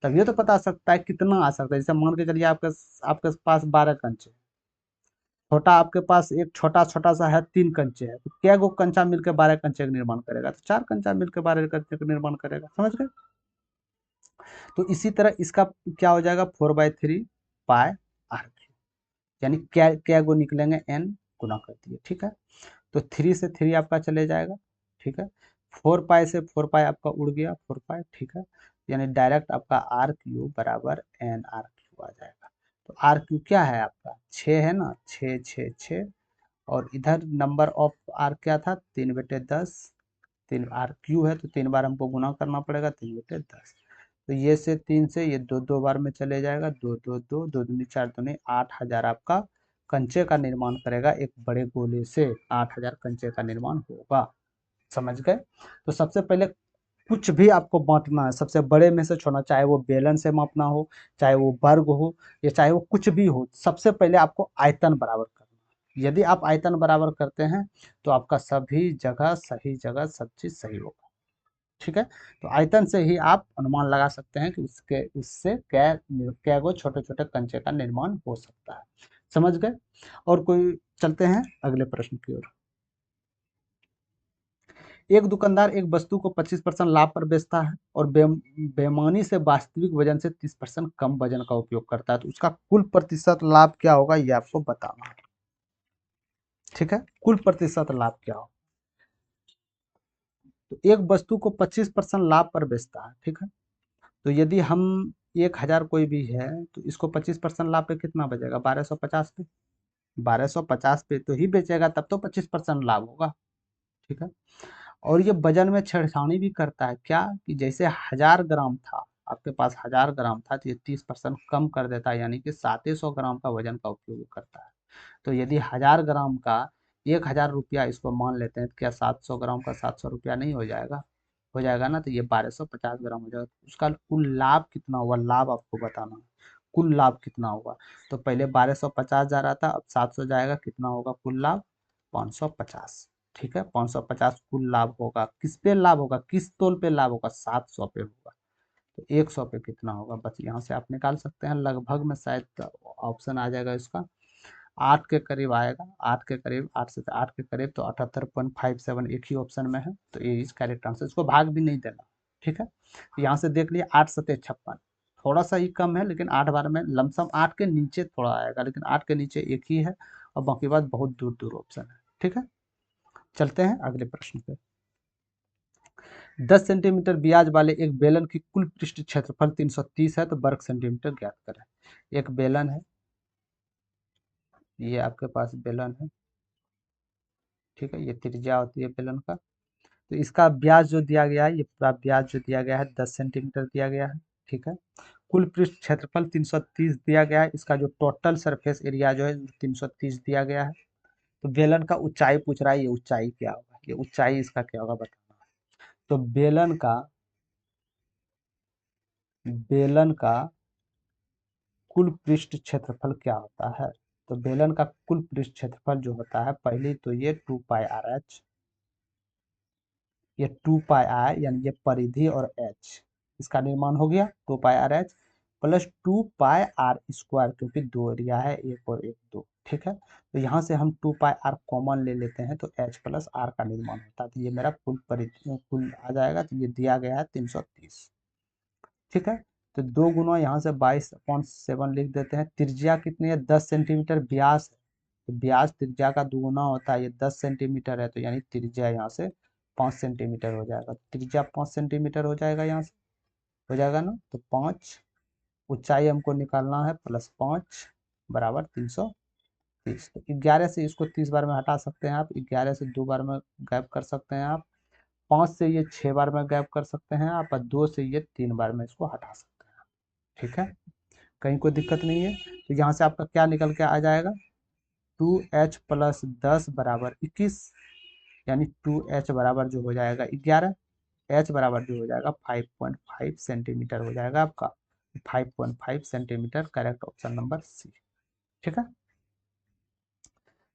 तभी तो पता सकता है कितना आ सकता है। जैसे मान के चलिए आपके आपके पास 12 कंचे, छोटा आपके पास एक छोटा छोटा सा है 3 कंचे है, तो क्या गो कंचा मिलकर 12 कंचे का निर्माण करेगा, तो 4 कंचा मिलकर 12 कंचे का निर्माण करेगा। समझ गए। तो इसी तरह इसका क्या हो जाएगा, 4/3 पाई आर क्यू। यानी क्या क्या गो निकलेंगे, एन गुना कर दिए, ठीक है। तो 3 से 3 आपका चले जाएगा, ठीक है। 4 पाई से 4 पाई आपका उड़ गया, 4 पाई, ठीक है। यानी डायरेक्ट आपका R³ बराबर NR³ आ जाएगा। तो R³ क्या है आपका, 6 है ना, 6 6 6। और इधर नंबर ऑफ आर क्या था, 3/10। 3 R³ है तो 3 बार हमको गुना करना पड़ेगा, 3/10। तो ये से 3 से ये दो दो बार में चले जाएगा, दो दो दो दो दूनी 4 दूनी 8,000 आपका कंचे का निर्माण करेगा। एक बड़े गोले से 8,000 कंचे का निर्माण होगा। समझ गए। तो सबसे पहले कुछ भी आपको बांटना है, सबसे बड़े में से छोड़ना, चाहे वो बेलन से मापना हो, चाहे वो वर्ग हो, या चाहे वो कुछ भी हो, सबसे पहले आपको आयतन बराबर करना है। यदि आप आयतन बराबर करते हैं तो आपका सभी जगह सही जगह सब चीज सही होगा, ठीक है। तो आयतन से ही आप अनुमान लगा सकते हैं कि उसके उससे क्या क्या गो छोटे छोटे कंचे का निर्माण हो सकता है। समझ गए। और कोई, चलते हैं अगले प्रश्न की ओर। एक दुकानदार एक वस्तु को 25% लाभ पर बेचता है और बेईमानी से वास्तविक वजन से 30% कम वजन का उपयोग करता है, तो उसका कुल प्रतिशत लाभ क्या होगा ये आपको बताना है, ठीक है। कुल प्रतिशत लाभ क्या होगा। तो एक वस्तु को 25% लाभ पर बेचता है, ठीक है। तो यदि हम 1,000 कोई भी है तो इसको 25% लाभ पे कितना बचेगा, 1250 पे। 1250 पे तो ही बेचेगा, तब तो 25% लाभ होगा, ठीक है। और ये वजन में छेड़छाड़ी भी करता है, क्या कि जैसे 1,000 ग्राम था, आपके पास 1,000 ग्राम था, तो ये 30% कम कर देता है, यानी कि 700 ग्राम का वजन का उपयोग करता है। तो यदि 1,000 ग्राम का 1,000 रुपया इसको मान लेते हैं, तो क्या 700 ग्राम का 700 रुपया नहीं हो जाएगा, हो जाएगा ना। तो ये 1250 ग्राम हो जाएगा। उसका कुल लाभ कितना हुआ, लाभ आपको बताना है, कुल लाभ कितना होगा। तो पहले 1250 जा रहा था, अब 700 जाएगा, कितना होगा कुल लाभ, 550, ठीक है। 550 कुल लाभ होगा, किस पे लाभ होगा, किस तोल पे लाभ होगा, 700 पे होगा। तो 100 पे कितना होगा, बस यहाँ से आप निकाल सकते हैं, लगभग में शायद ऑप्शन आ जाएगा इसका 8 के करीब आएगा, 8 के करीब, 8 से 8 के करीब, तो 78.57 एक ही ऑप्शन में है, तो ये इस करेक्ट आंसर, इसको भाग भी नहीं देना, ठीक है। तो यहाँ से देख लिए 8×7=56, थोड़ा सा ही कम है, लेकिन 8 बार में लमसम 8 के नीचे थोड़ा आएगा, लेकिन 8 के नीचे एक ही है, और बाकी बात बहुत दूर दूर ऑप्शन है, ठीक है। चलते हैं अगले प्रश्न पे। 10 सेंटीमीटर ब्याज वाले एक बेलन की कुल पृष्ठ क्षेत्रफल 330 है, तो वर्ग सेंटीमीटर ज्ञात करें। एक बेलन है, ये आपके पास बेलन है, ठीक है, ये त्रिज्या होती है बेलन का। तो इसका ब्याज जो दिया गया है, ये पूरा ब्याज जो दिया गया है 10 सेंटीमीटर दिया गया है, ठीक है। कुल पृष्ठ क्षेत्रफल 330 दिया गया है, इसका जो टोटल सरफेस एरिया जो है 330 दिया गया है। तो बेलन का ऊंचाई पूछ रहा है, ये ऊंचाई क्या होगा, ये ऊंचाई इसका क्या होगा बताना। तो बेलन का कुल पृष्ठ क्षेत्रफल क्या होता है। तो बेलन का कुल पृष्ठ क्षेत्रफल जो होता है, पहले तो ये 2 पाई आर एच, ये 2πr यानी ये परिधि और h, इसका निर्माण हो गया 2πr/h प्लस 2πr², क्योंकि दो एरिया है, एक और एक दो, ठीक है। तो यहाँ से हम 2πr कॉमन ले लेते हैं तो h प्लस r का निर्माण होता है। तो ये मेरा कुल परिधि कुल आ जाएगा। तो ये दिया गया है 330, ठीक है। तो 2 गुना यहाँ से 22/7 लिख देते हैं। त्रिज्या कितनी है? 10 सेंटीमीटर व्यास है। तो व्यास त्रिज्या का दुगुना होता है। ये 10 सेंटीमीटर है तो यानी त्रिज्या यहाँ से 5 सेंटीमीटर हो जाएगा। त्रिज्या 5 सेंटीमीटर हो जाएगा, यहाँ से हो जाएगा ना। तो 5 ऊंचाई हमको निकालना है, +5 बराबर 330। तो 11 से इसको 30 बार में हटा सकते हैं आप, 11 से 2 बार में गायब कर सकते हैं आप, 5 से ये 6 बार में गायब कर सकते हैं आप, और 2 से ये 3 बार में इसको हटा सकते हैं, ठीक है। कहीं कोई दिक्कत नहीं है। तो यहाँ से आपका क्या निकल के आ जाएगा? 2h प्लस 10 बराबर 21, यानी 2h बराबर जो हो जाएगा 11, h बराबर जो हो जाएगा 5.5 सेंटीमीटर हो जाएगा आपका। 5.5 centimetre, correct option number c, ठीक है।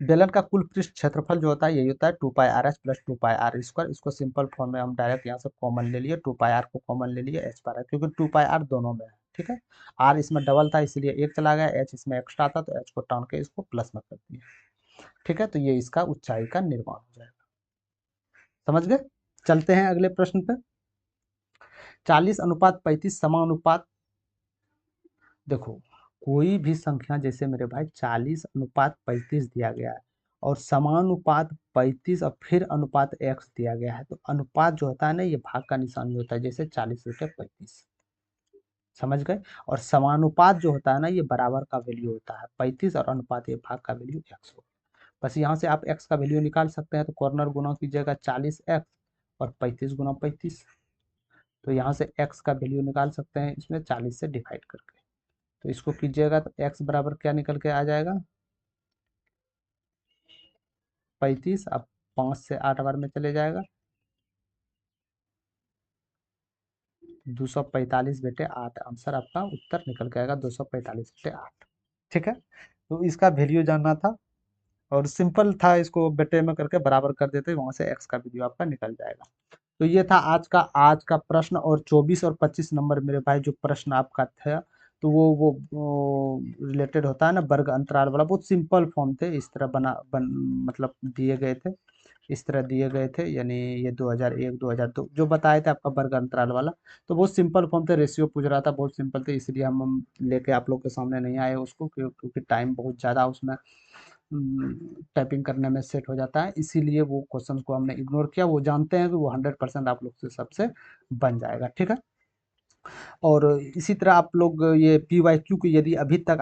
बेलन का कुल पृष्ठ क्षेत्रफल जो होता है यही होता है 2πr/h प्लस 2πr²। इसको सिंपल फॉर्म में हम डायरेक्ट यहाँ से कॉमन ले लिए, 2πr को कॉमन ले लिए, h पर, क्योंकि 2πr दोनों में है, ठीक है। r इसमें डबल था इसलिए एक चला गया, h इसमें एक्स्ट्रा था तो h को टान के इसको प्लस में कर दिया, ठीक है। तो ये इसका ऊंचाई का निर्माण हो जाएगा, समझ गए। चलते हैं अगले प्रश्न पे। 40:35 समानुपात। देखो, कोई भी संख्या जैसे मेरे भाई 40:35 दिया गया है और समानुपात 35 और फिर अनुपात x दिया गया है, तो अनुपात जो होता है ना, ये भाग का निशानी होता है, जैसे 40/35, समझ गए। और समानुपात जो होता है ना, ये बराबर का वैल्यू होता है 35, और अनुपात ये भाग का वैल्यू x होगा। बस यहाँ से आप x का वैल्यू निकाल सकते हैं। तो कॉर्नर गुना कीजिएगा 40x और 35 गुना 35, तो यहाँ से x का वैल्यू निकाल सकते हैं इसमें 40 से डिवाइड करके। तो इसको कीजिएगा तो x बराबर क्या निकल के आ जाएगा? 35। अब 5 से 8 बार में चले जाएगा, 245/8 आंसर आपका उत्तर निकल के आएगा, 245/8, ठीक है। तो इसका वैल्यू जानना था और सिंपल था, इसको बेटे में करके बराबर कर देते, वहां से x का वैल्यू आपका निकल जाएगा। तो ये था आज का प्रश्न। और 24 और 25 नंबर मेरे भाई जो प्रश्न आपका था, तो वो रिलेटेड होता है ना वर्ग अंतराल वाला, बहुत सिंपल फॉर्म थे, इस तरह मतलब दिए गए थे, इस तरह दिए गए थे, यानी ये 2001 2002 जो बताए थे आपका वर्ग अंतराल वाला, तो बहुत सिंपल फॉर्म थे, रेशियो पूछ रहा था, बहुत सिंपल थे, इसलिए हम लेके आप लोग के सामने नहीं आए उसको, क्योंकि टाइम बहुत ज़्यादा उसमें टाइपिंग करने में सेट हो जाता है, इसीलिए वो क्वेश्चन को हमने इग्नोर किया। वो जानते हैं कि वो 100% आप लोग से सबसे बन जाएगा, ठीक है। और इसी तरह आप लोग ये PYQ को, यदि अभी तक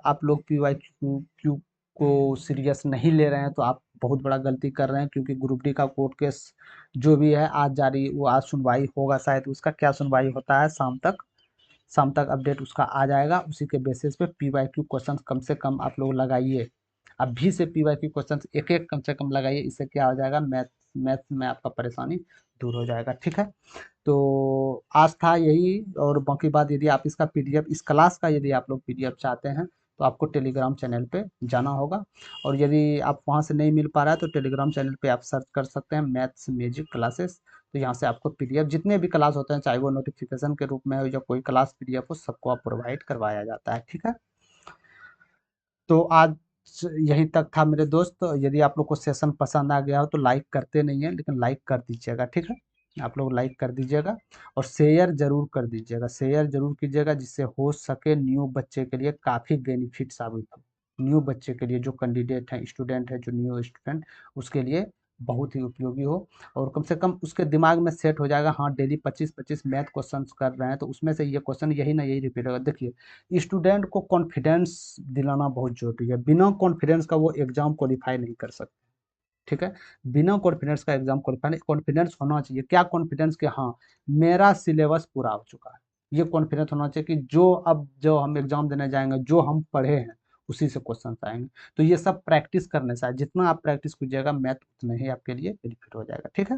आप लोग PYQ को सीरियस नहीं ले रहे हैं तो आप बहुत बड़ा गलती कर रहे हैं, क्योंकि ग्रुप डी का कोर्ट केस जो भी है आज जारी, वो आज सुनवाई होगा शायद, उसका क्या सुनवाई होता है, शाम तक अपडेट उसका आ जाएगा। उसी के बेसिस पे PYQ क्वेश्चन कम से कम आप लोग लगाइए, अभी से PYQ क्वेश्चन एक एक कम से कम लगाइए, इससे क्या हो जाएगा, मैथ में आपका परेशानी दूर हो जाएगा, ठीक है। तो आज था यही। और बाकी बात, यदि आप इसका PDF, इस क्लास का यदि आप लोग PDF चाहते हैं तो आपको टेलीग्राम चैनल पे जाना होगा, और यदि आप वहाँ से नहीं मिल पा रहा है तो टेलीग्राम चैनल पे आप सर्च कर सकते हैं मैथ्स मैजिक क्लासेस। तो यहाँ से आपको PDF जितने भी क्लास होते हैं, चाहे वो नोटिफिकेशन के रूप में हो या कोई क्लास PDF हो, सबको आप प्रोवाइड करवाया जाता है, ठीक है। तो आज यहीं तक था मेरे दोस्त। यदि आप लोग को सेशन पसंद आ गया हो तो लाइक करते नहीं है, लेकिन लाइक कर दीजिएगा, ठीक है। आप लोग लाइक कर दीजिएगा और शेयर जरूर कर दीजिएगा, शेयर जरूर कीजिएगा, जिससे हो सके न्यू बच्चे के लिए काफ़ी बेनिफिट साबित हो। न्यू बच्चे के लिए, जो कैंडिडेट हैं, स्टूडेंट है, जो न्यू स्टूडेंट, उसके लिए बहुत ही उपयोगी हो। और कम से कम उसके दिमाग में सेट हो जाएगा, हाँ डेली 25-25 मैथ क्वेश्चन कर रहे हैं तो उसमें से ये क्वेश्चन यही ना यही रिपीट होगा। देखिए, स्टूडेंट को कॉन्फिडेंस दिलाना बहुत जरूरी है, बिना कॉन्फिडेंस का वो एग्जाम क्वालिफाई नहीं कर सकते, ठीक है। बिना कॉन्फिडेंस का एग्जाम क्वालिफाई नहीं, कॉन्फिडेंस होना चाहिए। क्या कॉन्फिडेंस? कि हाँ मेरा सिलेबस पूरा हो चुका है, ये कॉन्फिडेंस होना चाहिए कि जो हम एग्जाम देने जाएंगे, जो हम पढ़े हैं उसी से क्वेश्चन आएंगे। तो ये सब प्रैक्टिस करने से, जितना आप प्रैक्टिस कीजिएगा मैथ, उतना ही आपके लिए बेनिफिट हो जाएगा, ठीक है।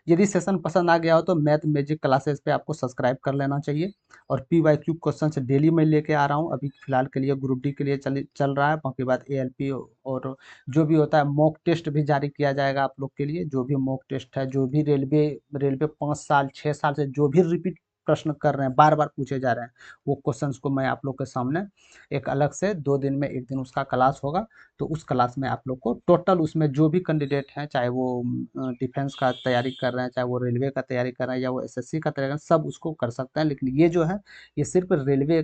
यदि सेशन पसंद आ गया हो तो मैथ मैजिक क्लासेस पे आपको सब्सक्राइब कर लेना चाहिए। और PYQ क्वेश्चन डेली मैं लेके आ रहा हूँ। अभी फिलहाल के लिए ग्रुप डी के लिए चल रहा है, बाकी बात ALP और जो भी होता है मॉक टेस्ट भी जारी किया जाएगा आप लोग के लिए। जो भी मॉक टेस्ट है, जो भी रेलवे 5 साल 6 साल से जो भी रिपीट प्रश्न कर रहे हैं, बार बार पूछे जा रहे हैं, वो क्वेश्चंस को मैं आप लोग के सामने एक अलग से 2 दिन में एक दिन उसका क्लास होगा। तो उस क्लास में आप लोग को टोटल उसमें जो भी कैंडिडेट हैं, चाहे वो डिफेंस का तैयारी कर रहे हैं, चाहे वो रेलवे का तैयारी कर रहे हैं, या वो SSC का तैयारी कर रहे हैं, सब उसको कर सकते हैं। लेकिन ये जो है, ये सिर्फ रेलवे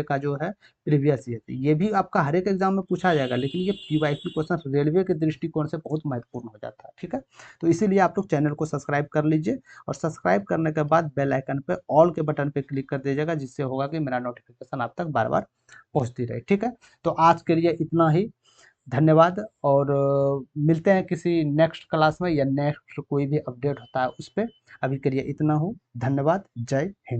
का जो है प्रीवियस ईयर, ये भी आपका हर एक एग्जाम में पूछा जाएगा, लेकिन ये PYQ क्वेश्चन रेलवे के दृष्टिकोण से बहुत महत्वपूर्ण हो जाता है। ठीक है, तो इसीलिए आप लोग चैनल को सब्सक्राइब कर लीजिए, और सब्सक्राइब करने के बाद बेल आइकन पे ऑल के बटन पे क्लिक कर दीजिएगा, जिससे होगा कि मेरा नोटिफिकेशन आप तक बार बार पहुंचती रहे। ठीक है, तो आज के लिए इतना ही। धन्यवाद, और मिलते हैं किसी नेक्स्ट क्लास में, या नेक्स्ट कोई भी अपडेट होता है उस पर। अभी के लिए इतना हूँ। धन्यवाद। जय हिंद।